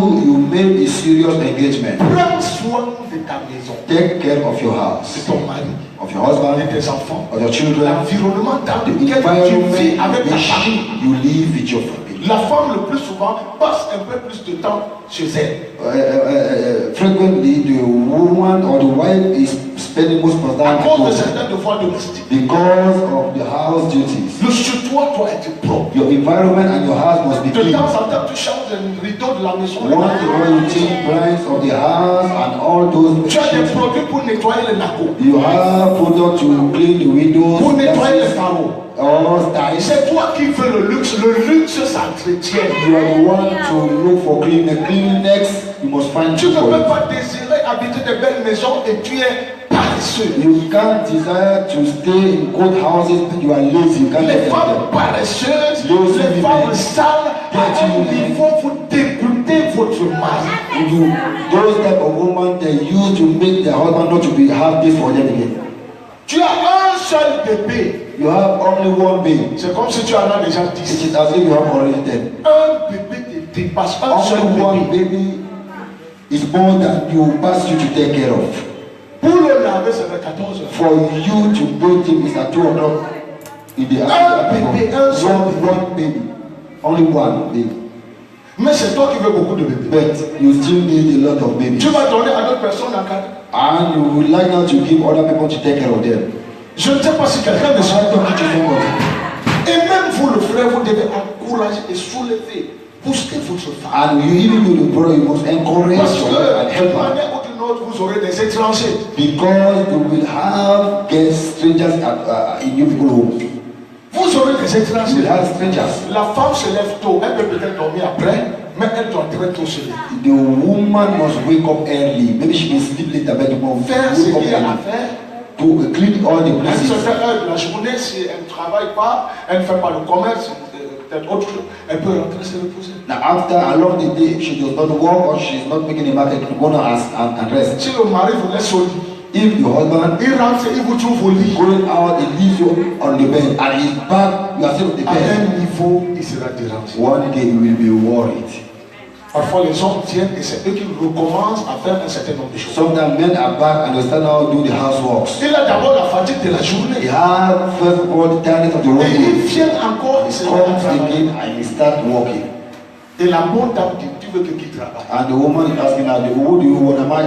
made a serious engagement. Prends soin de ta maison, Take care of your de house, ton mari, of your husband, de tes enfants, of your children, l'environnement dans the lequel tu vis environment avec in ta which famille. you live with your family. La femme, le plus souvent, passe un peu plus de temps chez elle. Frequently, the woman or the wife is spending most of the À time cause de at home certains devoirs domestiques. because of the house duties. Le chez toi doit être propre. Your environment and your house must be De clean. temps en temps, tu changes le rideau de la maison. Once in a while, you change blinds of the house and all those. Tu as des produits pour nettoyer les nacos, You have product to clean the windows. pour nettoyer les barreaux. All styles. C'est toi qui veux le luxe. Le luxe s'entretient. You are the one to look for clean. The cleanliness you must find Tu ne for peux it. pas désirer habiter de belles maisons et tu es paresseux. You can't desire to stay in good houses but you are lazy. You can't Les get femmes them. paresseuses, Lazy les women. femmes sales, il faut vous dégoûter votre mari. You, those type of women they use to make their husband not to be happy for them again. Tu as un seul bébé. You have only one baby. C'est comme si tu en as déjà It 10. is as if you have already 10. Un bébé te dépasse. Un seul Only one bébé. baby is more than you pass you to take care of. Pour le laver, c'est vers 14 heures. For you to bathe him is at 2 o'clock in the baby, un seul one baby. Only one baby. Mais c'est toi qui veux beaucoup de bébés. But you still need a lot of babies. Tu vas donner à d'autres personnes en cas. And you would like now to give other people to take care of them. Je ne sais pas si quelqu'un me suit. I don't need to think of Et même vous, le frère, vous devez encourager et soulever, booster votre femme. And you even you the brother, you must encourage Parce your que wife and d'une help her. manière ou d'une autre, vous aurez des étrangers. Because you will have guests, strangers in your people homes. Vous aurez des You étrangers. will have strangers. La femme se lève tôt, elle peut peut-être dormir après, mais elle doit très tôt se lever. The woman must wake up early. Maybe she may sleep later, but you must Faire ce wake up qu'il y a à early faire. to clean all the À une places. certaine heure de la journée, si elle ne travaille pas, elle ne fait pas le commerce, peut-être autre chose, elle peut rentrer se reposer. Now, after along the day, if she does not work or she is not making a market, you go now and rest. Si le mari vous laisse au lit, If your husband il rentre, il vous trouve au lit. going out and leaves you on the bed and he's back, you are still on the À bed. un niveau, il sera dérangé. One day you will be worried. Parfois, les hommes viennent et c'est eux qui recommencent à faire un certain nombre de choses. Sometimes men are back and they start now do the houseworks. Il a d'abord la fatigue de la They journée. have first of all the tiredness of the Et il work. vient encore, il se met à Comes travailler. again and he start working. Et la bonne dame dit, tu veux que qui travaille? And the woman is asking her, who do you want? Am I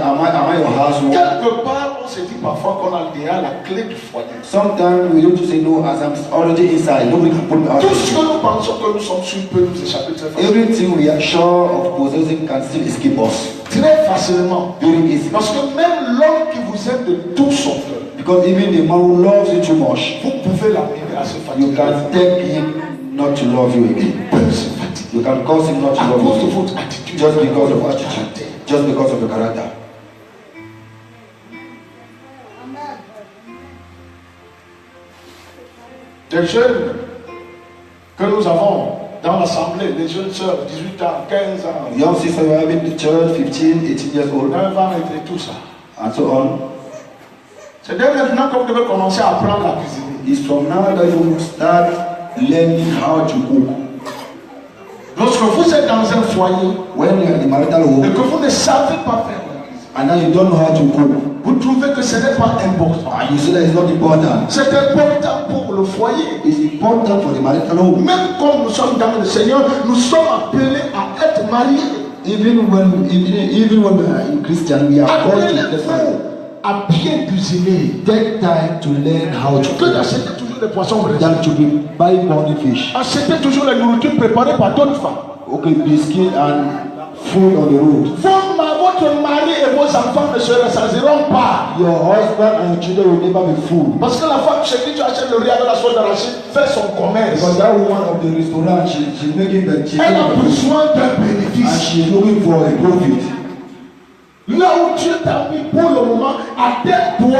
your household? Quelque part, on se dit parfois qu'on a déjà la clé du foyer. Sometimes we need to say no, as I'm already inside, nobody can put me out. Tout ce que nous pensons que nous sommes sûrs peut nous échapper très facilement. Everything we are sure of possessing can still escape us. Très facilement. Very easy. Parce que même l'homme qui vous aime de tout son cœur, Because even the man who loves you too much, vous pouvez l'amener à se you fatiguer. can take him not to love you again. Il peut se fatiguer You can cause him not to à love cause de you votre attitude. just because of attitude, just because of your character. Des jeunes que nous avons dans l'assemblée, les jeunes sœurs, 18 ans, 15 ans, Young sister you have in the church, 15, 18 years old, 9 ans et tout ça. and so on. C'est dès maintenant que vous devez commencer à apprendre à cuisiner. It's from now that you start learning how to cook. Lorsque vous êtes dans un foyer When you're in the marital et home que vous ne savez pas faire la cuisine, and now you don't know how to cook, vous trouvez que ce n'est pas important. and you say that it's not important. C'est important pour le foyer. It's important for the marital home. Même comme nous sommes dans le Seigneur, nous sommes appelés à être mariés. Even when we are in Christian, we are called to Appelez-vous listen. à bien cuisiner. Take time to learn how to Que cook. d'acheter toujours des poissons brisés. Than to be buying bonny fish. Achetez toujours la nourriture préparée par d'autres femmes. Okay, biscuit and food on the road. Votre mari et vos enfants ne se ressasiront pas. Your husband and your children will never be full. Parce que la femme chez qui tu achètes le riz avec la sauce d'arachide fait son commerce. Because that woman of the restaurant, she's making the chicken Elle a and besoin d'un bénéfice. she's looking for a profit. Là où Dieu t'a mis pour le moment, attends-toi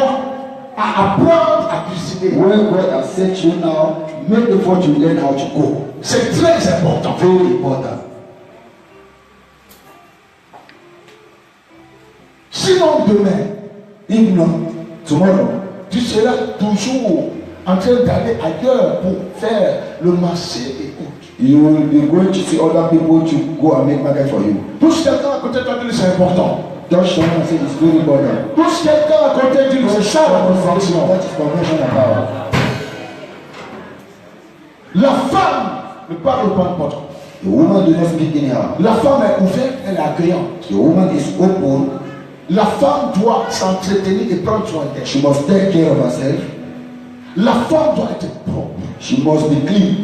à apprendre à cuisiner. Where God has set you now, make effort to learn how to cook. C'est très important. Very important. Sinon demain, If not, tomorrow, tu seras toujours en train d'aller ailleurs pour faire le marché et autres. you will be going to see other people to go and make market for you. Pousse quelqu'un à côté de toi, dis c'est important. Just someone and say it's very important. Pousse quelqu'un à côté de toi, c'est ça la convention. That is convention and power. La femme ne parle pas n'importe quoi. The woman does not speak anyhow. La femme est ouverte, elle est accueillante. The woman is open. La femme doit s'entretenir et prendre soin d'elle. She must take care of herself. La femme doit être propre. She must be clean.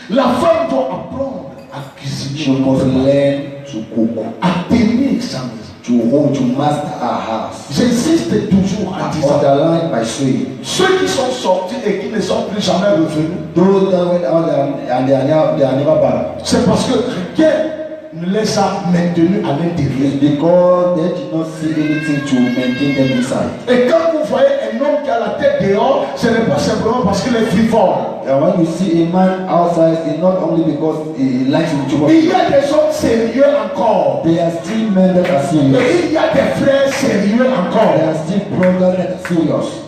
La femme doit apprendre à She cuisiner, must learn to cook, à tenir sa maison. to hold, to master her house. J'insiste toujours en disant, Underlined by saying, ceux qui sont sortis et qui ne sont plus jamais revenus, those that went out and they are never back. c'est parce que rien ne les a maintenus à l'intérieur. It's because they did not see anything to maintain them inside. Et quand vous voyez un homme qui a la tête dehors, ce n'est pas simplement parce qu'il est frivole. And when you see a man outside, it's not only because he likes to too Il y much. a des hommes sérieux encore. There are still men that are serious. Et il y a des frères sérieux There encore. are still brothers that are serious.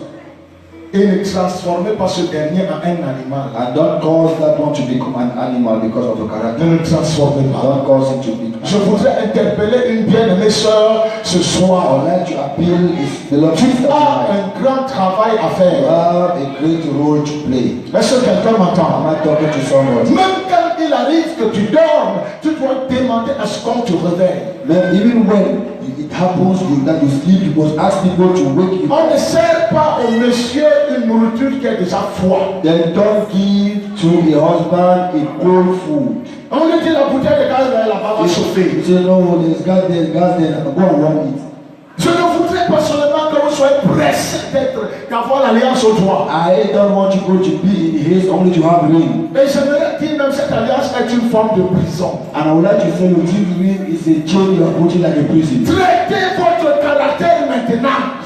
Et ne transformez pas ce dernier en un animal. And don't cause that one to become an animal because of your character. Ne le transformez pas. Don't cause him to be. Je voudrais interpeller une bien-aimée sœur ce I soir. would like to appeal his beloved Tu sister as tonight. un grand travail à You faire. have a great role to play. Est-ce que quelqu'un Am m'entend? I talking to somebody? Même quand il arrive que tu dormes, tu dois demander à ce qu'on te réveille. Man, even when it happens that you sleep, you must ask people to wake you. On ne sert pas au monsieur une nourriture qui est déjà froide. Then don't give to a husband a cold food. On lui dit la bouteille de gaz là-bas va You chauffer. say no, there's gas there, go and warm it. Je ne voudrais pas seulement que vous soyez pressés d'avoir l'alliance au doigt. I don't want you to be in haste only to have rain. Et j'aimerais dire même cette alliance est une forme de prison. And I would like to say the rain is a chain you are putting like a prison. Traitez votre caractère maintenant.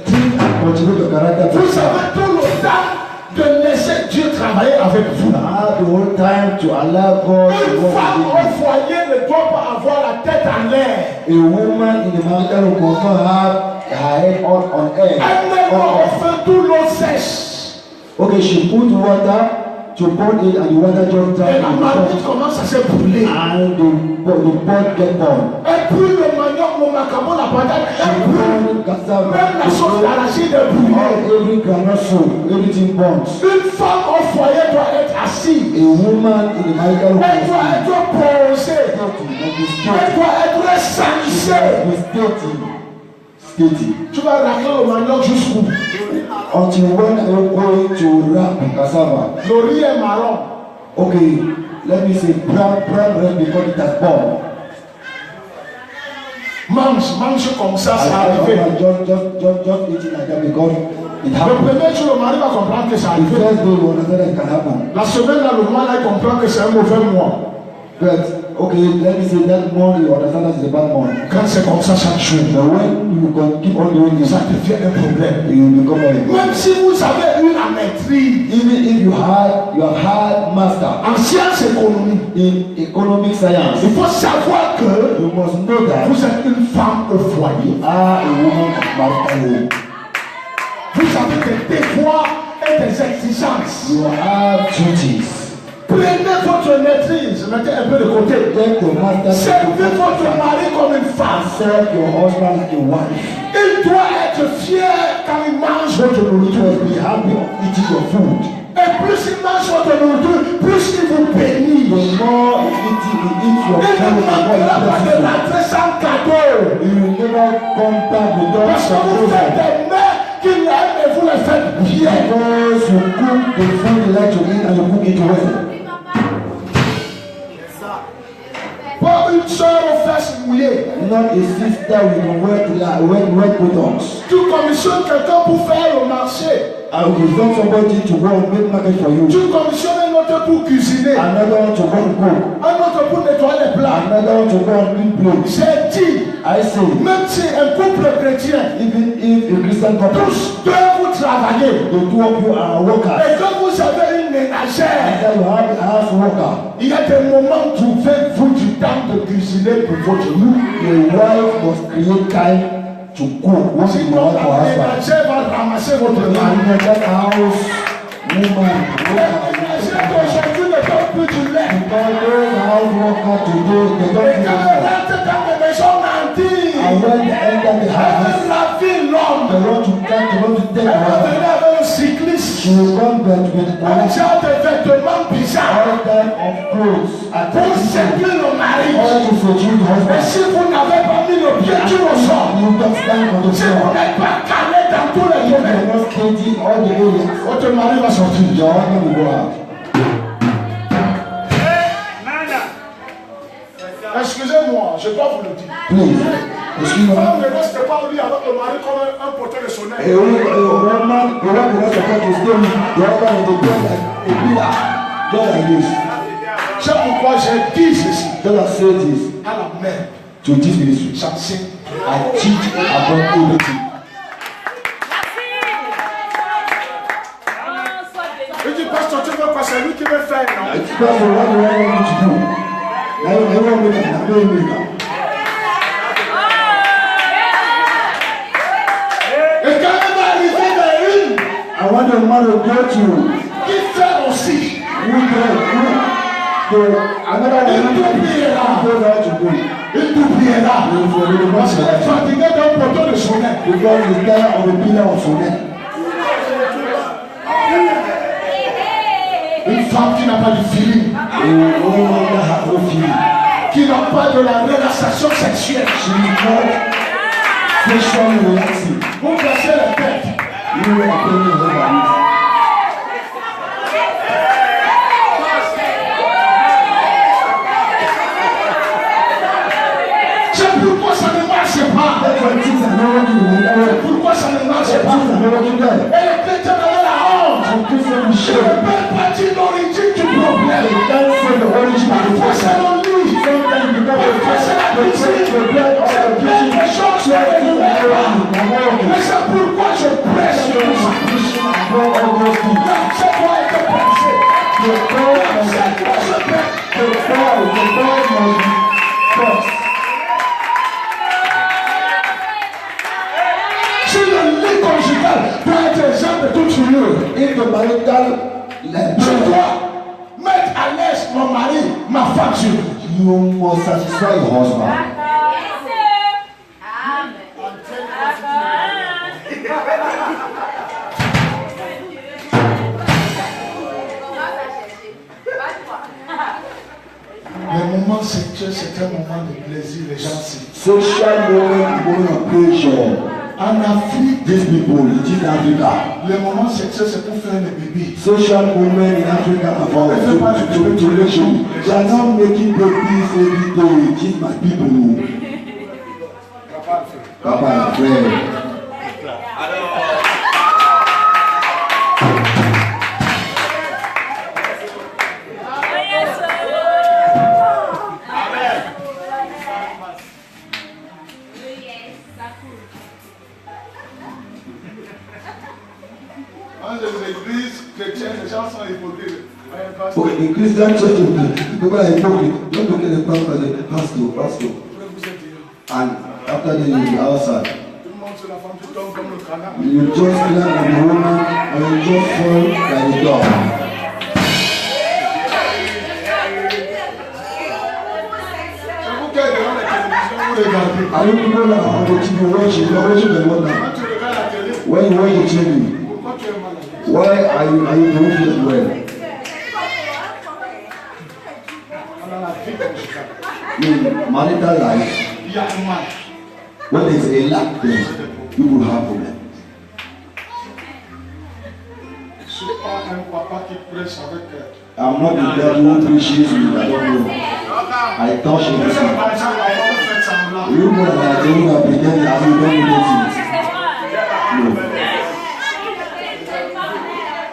Think and cultivate your character. Vous avez tout le temps de laisser Dieu travailler avec vous. Have the whole time to allow God to Une work femme au with foyer ne doit pas avoir la tête en l'air. you. A woman in the marital home must not have her head on air. Elle met pas au feu tout l'eau sèche. Okay, she put water to pour it and the water just Et dry la in the marmite pot. commence à se brûler. And the pot get burned. Elle brûle le manioc, le macaron, la patate. Elle brûle. Même la sauce d'arachide est brûlée. Every groundnut soup, everything burns. Une femme au foyer doit être assise. A woman in the marital home Elle doit être posée. Elle doit être sensée. Tu vas ramener le manioc jusqu'où? Until when are you going to wrap cassava? Le riz est marron. Okay, let me say brown red because it has born. Mange comme ça, ça arrive. Just eat it like that because it Le happened. premier jour, le mari va comprendre que ça The arrive. first day you understand that it can happen. La semaine, là, le mois, là, il comprend que c'est un mauvais mois. But okay, let me say that month you understand that it's a bad month. Quand c'est comme ça chaque jour, But when you can keep on doing this, ça devient un problème. you become a Même si vous avez eu la maîtrise even if you have had master en sciences économiques, in economic science, il faut savoir que you must know that vous êtes une femme au foyer. you are a woman of marital home. Vous avez des devoirs et des exigences. You have duties. Prenez votre maîtrise, mettez un peu de côté. Take your master. Servez votre mari comme une femme. Serve your husband like a wife. Il doit être fier quand il mange votre You nourriture. must be happy of eating your food. Et plus il mange votre nourriture, plus il vous bénit. The more you eat your Il ne food, the more manquera pas de you rentrer sans cadeau. will never come back without Parce que vous faites des mets qu'il aime et vous les faites bien. because you cook the food you like to eat and you cook it well. Pas une soeur aux fesses mouillées. Not a sister with wet buttocks. Tu commissionnes quelqu'un pour faire le marché. I will send somebody to go and make market for you. Tu commissionnes un autre pour cuisiner. Another one to go and cook. Un autre pour nettoyer les plats. Another one to go and clean plates. J'ai dit, I say, même si un couple chrétien, even if a Christian couple, tous deux vous travaillez, the two of you are workers, et que vous avez une and ménagère, then you have a house worker. il y a des moments où trouvez-vous du temps de cuisiner pour votre loup. The wife must create time to cook. What is the Sinon, wife for la husband? ménagère va ramasser votre And loup. in that house, woman, Les ménagères d'aujourd'hui ne donnent plus du lait. because those house worker today, they Et don't quand do elles that. rentrent dans les maisons nantis, And when they enter the elles house, veulent laver l'homme. they want to take Elle the va husband. venir avec un cycliste. She will come back with Un all genre de vêtements bizarres kind of clothes, pour attention, séduire le mari. all to seduce the Et husband. si vous n'avez pas mis le pied sur le sol, You don't stand on the si vous floor. n'êtes pas calé dans tous les You are domaines, not steady in all the areas. votre mari va sortir. Your husband will go out. Excusez-moi, je dois vous le dire. Please, excuse La me. femme ne reste pas au lit avec le mari comme un poteau de sonnet. A woman will not supposed to stay with the husband in the bed like a pillar, just like this. C'est pourquoi j'ai dit ceci Just as say this à la mère. to this ministry. J'enseigne. I teach about everything. Il dit, pasteur, tu veux quoi? C'est lui qui veut faire, non? It's part of what you want me to do. I want me to do. Et quand elle va arriver vers une, I want the man to go to qui fait aussi. another one Il t'oubliera. goes out to do. Il t'oubliera. Parce qu'elle est fatiguée d'un poteau de sonnet. Because he's tired of the pillar of sonnet. Une femme qui n'a pas de feeling, A woman that has no feeling. qui n'a pas de la relaxation sexuelle. She is not sexually relaxing. Vous placez la tête. You are taking her by this. C'est pourquoi ça ne marche pas. That's why things are not working in the way. Pourquoi ça ne marche Things pas. are not working there. Et les chrétiens avaient la honte. And Christian will Je ne share. peux pas dire l'origine du They problème. can't say the origin of the Parfois c'est person. dans lui. Sometimes you become a Parfois c'est la cuisine. the blood of the C'est preaching. quelque chose qui est de Mais c'est pourquoi je prêche sur ça. C'est quoi être prêché. C'est quoi je prêche. Si le lit conjugal doit être exempt de toute souillure, If the marital je dois mettre à l'aise mon mari, ma femme sur lui. you must satisfy your husband. sexuel, c'est un moment de plaisir, les gens s'y. Sexual moment of pleasure. En Afrique, These people in Africa. le moment sexuel, c'est pour faire le bébé. Social movement in Africa about to relation. They are not making babies every day. It is my people. Papa and friend. Les gens sont hypocrites. Okay, in Christian church, people are hypocrite. Don't look at the pastor. And after that, you will be outside. Tout le monde sur la femme, tu tombes comme le canard. You just land on the woman and you just fall like a dog. C'est vous qui êtes devant la télévision, vous regardez. Are you people that are on the TV watching? You're watching the one now. Quand tu regardes la télé, When you watch the TV, pourquoi tu es mal à l'aise? why are you doing it well? Dans la vie conjugale, In marital life, il y a un mal. when there's a lack there, you will have problems. Je ne suis pas un papa qui prêche avec I'm not the devil who preaches with I don't know. I touch Nous sommes everything. comme ça, on fait semblant. You know that I tell you that pretend as you don't know things. No.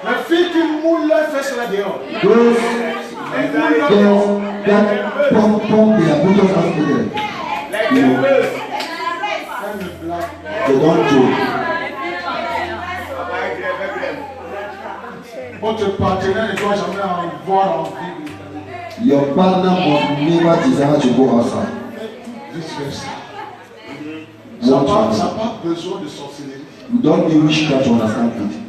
Les filles qui moulent leurs fesses là dehors. Those girls that pump their booties out there, you know, Même le blague. they don't joke. Votre partenaire ne doit jamais en voir en vie. Your partner must never desire to go outside. Vice versa. Ça n'a pas besoin de sorcellerie. You don't need witchcraft to understand it.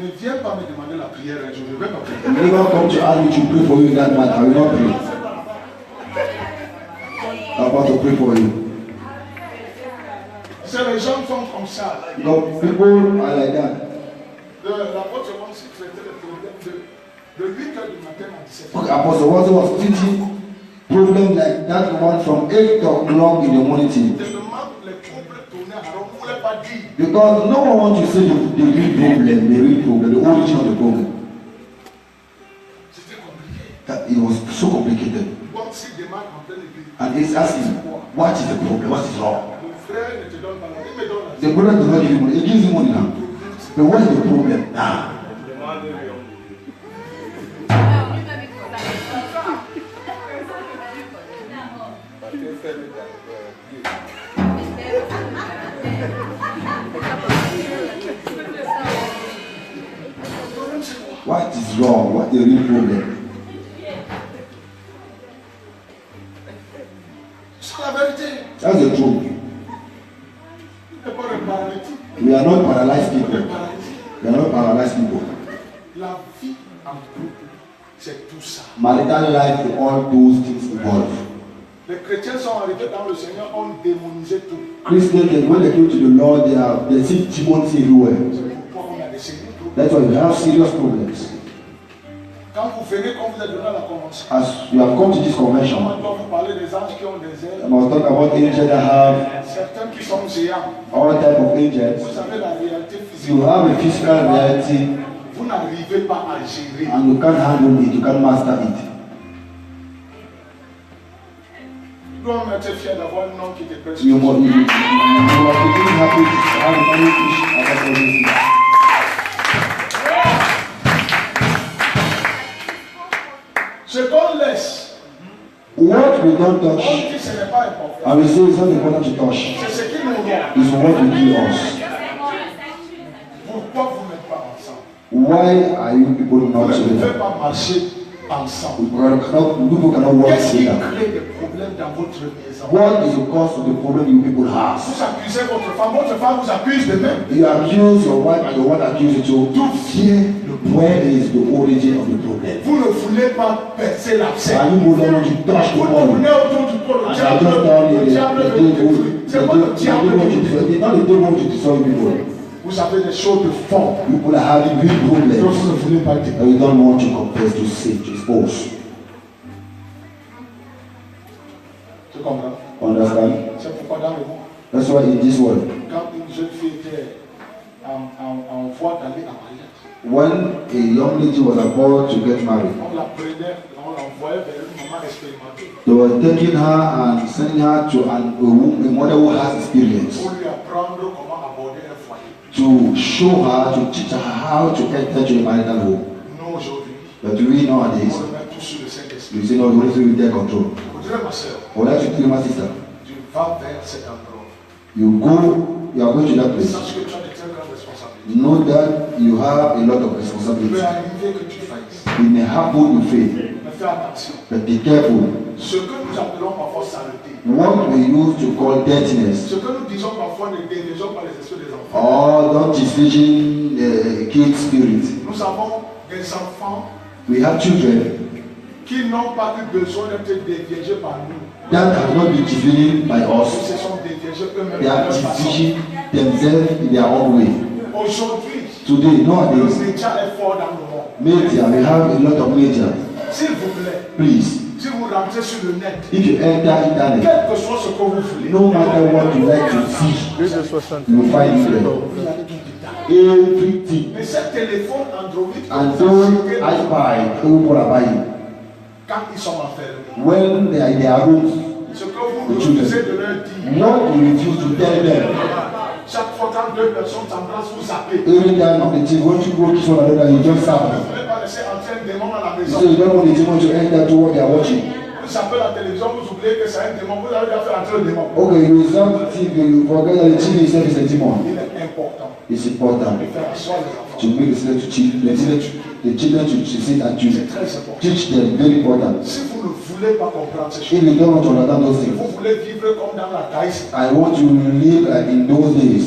Ne viens pas me demander la prière un jour, je ne vais pas prier. You never come to ask me to pray for you in that matter. I will not pray. I'm about to pray for you. C'est les gens sont comme ça. Because people are like that. L'apôtre Jean traitait le problème de 8 heures du matin à 17 heures. Okay, Apostle Walter was teaching problem like that one from 8 o'clock in the morning till. Tellement les troubles tournaient, alors on ne voulait pas dire. Because no one wants to say the real problem, the origin of the problem. C'était compliqué. That it was so complicated. Bon, si démarre en pleine église, And he's asking, what is the problem? What is wrong? mon frère ne te donne pas la vie, il me donne la vie. The brother does not give him money. He gives him money now. But what is the problem now? What is wrong? What is the real problem? C'est la vérité. That's the truth. Il n'est pas le paralytique. We are not paralyzed Le people. paralytique. We are not paralyzed people. La vie en couple, c'est tout ça. Marital life, all those things involved. Les chrétiens sont arrivés dans le Seigneur, ont démonisé tout. Christians, when they came to the Lord, they see demons everywhere. C'est pourquoi on a des séries. That's why we have serious problems. Quand vous venez, quand vous êtes venu à la convention, As you have come to this on convention, doit vous parler des anges qui ont des ailes, I must talk about angels that have certains qui sont géants. all type of angels. Vous avez la réalité physique. You have a physical reality Vous n'arrivez pas à gérer. and you can't handle it, you can't master it. Nous, on était fiers d'avoir un homme qui était presque. You must be happy to have a marriage about all these things. Ce qu'on laisse, What we don't on touch, dit ce n'est pas important. and we say it's not important to touch, C'est ce qui nous rend. is what will kill us. Pourquoi vous n'êtes pas ensemble? Why are you people Vous not ne pouvez together? pas marcher ensemble. People cannot work Qu'est-ce qui together. crée des problèmes dans votre maison? What is the cause of the problem you people have? Vous accusez votre femme vous accuse de même. You accuse your wife and your wife accuses you to fear where is the origin of the problem. Vous ne voulez pas percer l'abcès. And you will not to touch the Vous ball. tournez autour du pot. And I just tell you Le diable veut vous détruire. C'est pas le diable qui vous détruit. not the devil to destroy people. Vous avez des choses de fond People are having big que vous problems. ne voulez pas dire. And we don't want to confess to say, to expose. Tu comprends? Understand? C'est pourquoi dans le monde, That's why in this world, quand une jeune fille était en voie d'aller à mariage, when a young lady was about to get married, on la prenait, on l'envoyait vers une maman expérimentée they were taking her and sending her to a mother who has experience pour lui apprendre comment aborder un foyer. to show her, to teach her how to enter to a marital home. Nous aujourd'hui, But we nowadays, on remet tout sur le Saint-Esprit. you say, no, the Holy Spirit will take control. Vous direz, ma soeur, Or like to tell my sister, tu vas vers cet endroit. you are going to that place. Sache que tu as de très grandes responsabilités. Know that you have a lot of Il peut responsibility. arriver que tu faillisses. It may happen you fail, Mais fais attention. but be careful. Ce que nous appelons parfois saleté, What we used to call dirtiness, ce que nous disons parfois ne dévions pas les esprits des enfants. or don't disvision kid spirit. Nous avons des enfants We have children qui n'ont pas eu besoin d'être déviégés par nous. that have not been divided by Ils us. se sont déviégés eux-mêmes. They de are leur façon. division themselves in their own way. Aujourd'hui, Today, le nowadays, média est fort dans le monde. media, we have a lot of media. S'il vous plaît, Please, si vous rentrez sur le net, if you enter internet, quel que soit ce que vous voulez, no matter what you like to see, 2 de 60. you will find it there. Everything. mais ce téléphone Android, And those I buy, people are buying. quand ils sont enfermés, When they are in their rooms, ce que vous refusez de leur dire, what you refuse to tell them. chaque fois quand deux personnes s'embrassent, vous zappez. Every time on the team, when you go kiss one another, you just Vous stop. ne voulez pas laisser entrer un démon dans la So maison. you don't want the demon to enter to what they are watching. Vous zappez la télévision, vous oubliez que c'est un démon, vous avez déjà fait entrer le démon. Okay, you stop the TV, you forget that the TV itself is a demon. Il est important It's important de faire asseoir les enfants. to make the children to sit and to C'est très important. teach them. Very important. Si vous ne voulez pas comprendre ces If choses, you don't want to understand those si things, vous voulez vivre comme dans la caisse, I want you to live like in those days.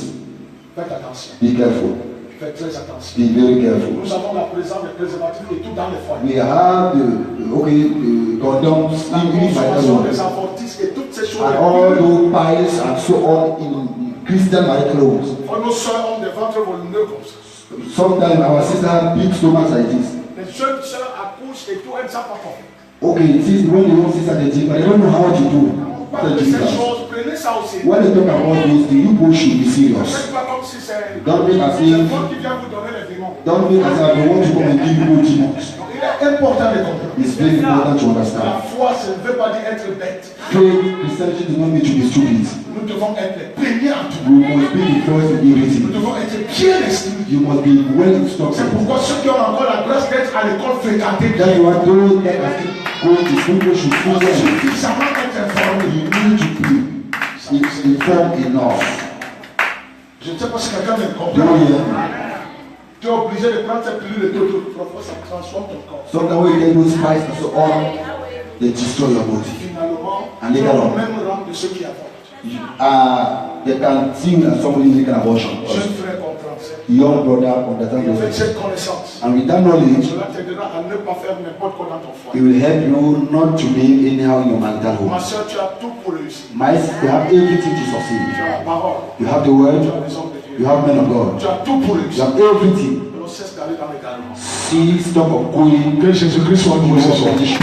faites attention. Be careful. Faites très attention. Be very careful. Nous avons la présence des préservatifs et tout dans les foyers. We have the condoms La in my consommation des home avortistes et toutes ces choses. and all those piles and so on in Christian marital homes. Nos soeurs ont des ventres volumineux comme ça. Sometimes our sister have big stomachs like this. Les jeunes soeurs accouchent et tout, elles ne savent pas comment. Okay, since when they want sister the gym, but they don't know how to do. Parlez de ces choses, prenez ça aussi. When they talk about this, the you both should be Ne serious. faites pas comme si c'est Don't make as c'est if, moi qui viens vous donner les démons. don't make as if I want to come and give you good demons. Il est important de comprendre. It's very important to La understand. foi, ça ne veut pas dire être bête. Faith, Christianity does not mean to be stupid. Nous devons être les premiers en tout. We must be the first in Nous everything. devons être bien instruits. You must be well C'est instructed. pourquoi ceux qui ont encore la grâce d'être à l'école fréquentée, That's why those that are still going to school should doivent follow you. suffisamment être informés. You need to be informed enough. Je ne sais pas si quelqu'un me Do you comprend. hear? Tu es obligé de prendre cette pilule de tout. Parfois, ça transforme ton corps. Sometimes when you get those spices and so on, they destroy your body. Finalement, And tu es later au on. même rang de ceux qui avortent. They can see you as somebody making abortion. Jeune frère comprend ça. Young brother understand Avec those things. cette connaissance, And with that knowledge, cela t'aidera à ne pas faire n'importe quoi dans ton it foyer. will help you not to live anyhow in your marital Ma home. soeur, tu as tout pour réussir. My sister, you have everything to Tu succeed. as la parole. You have the Tu word, as les hommes de Dieu. you have men of God. Tu as tout pour You réussir. have everything. On cesse d'aller dans les galons. See, stop of going Que Jésus-Christ soit to nous ce soir. condition.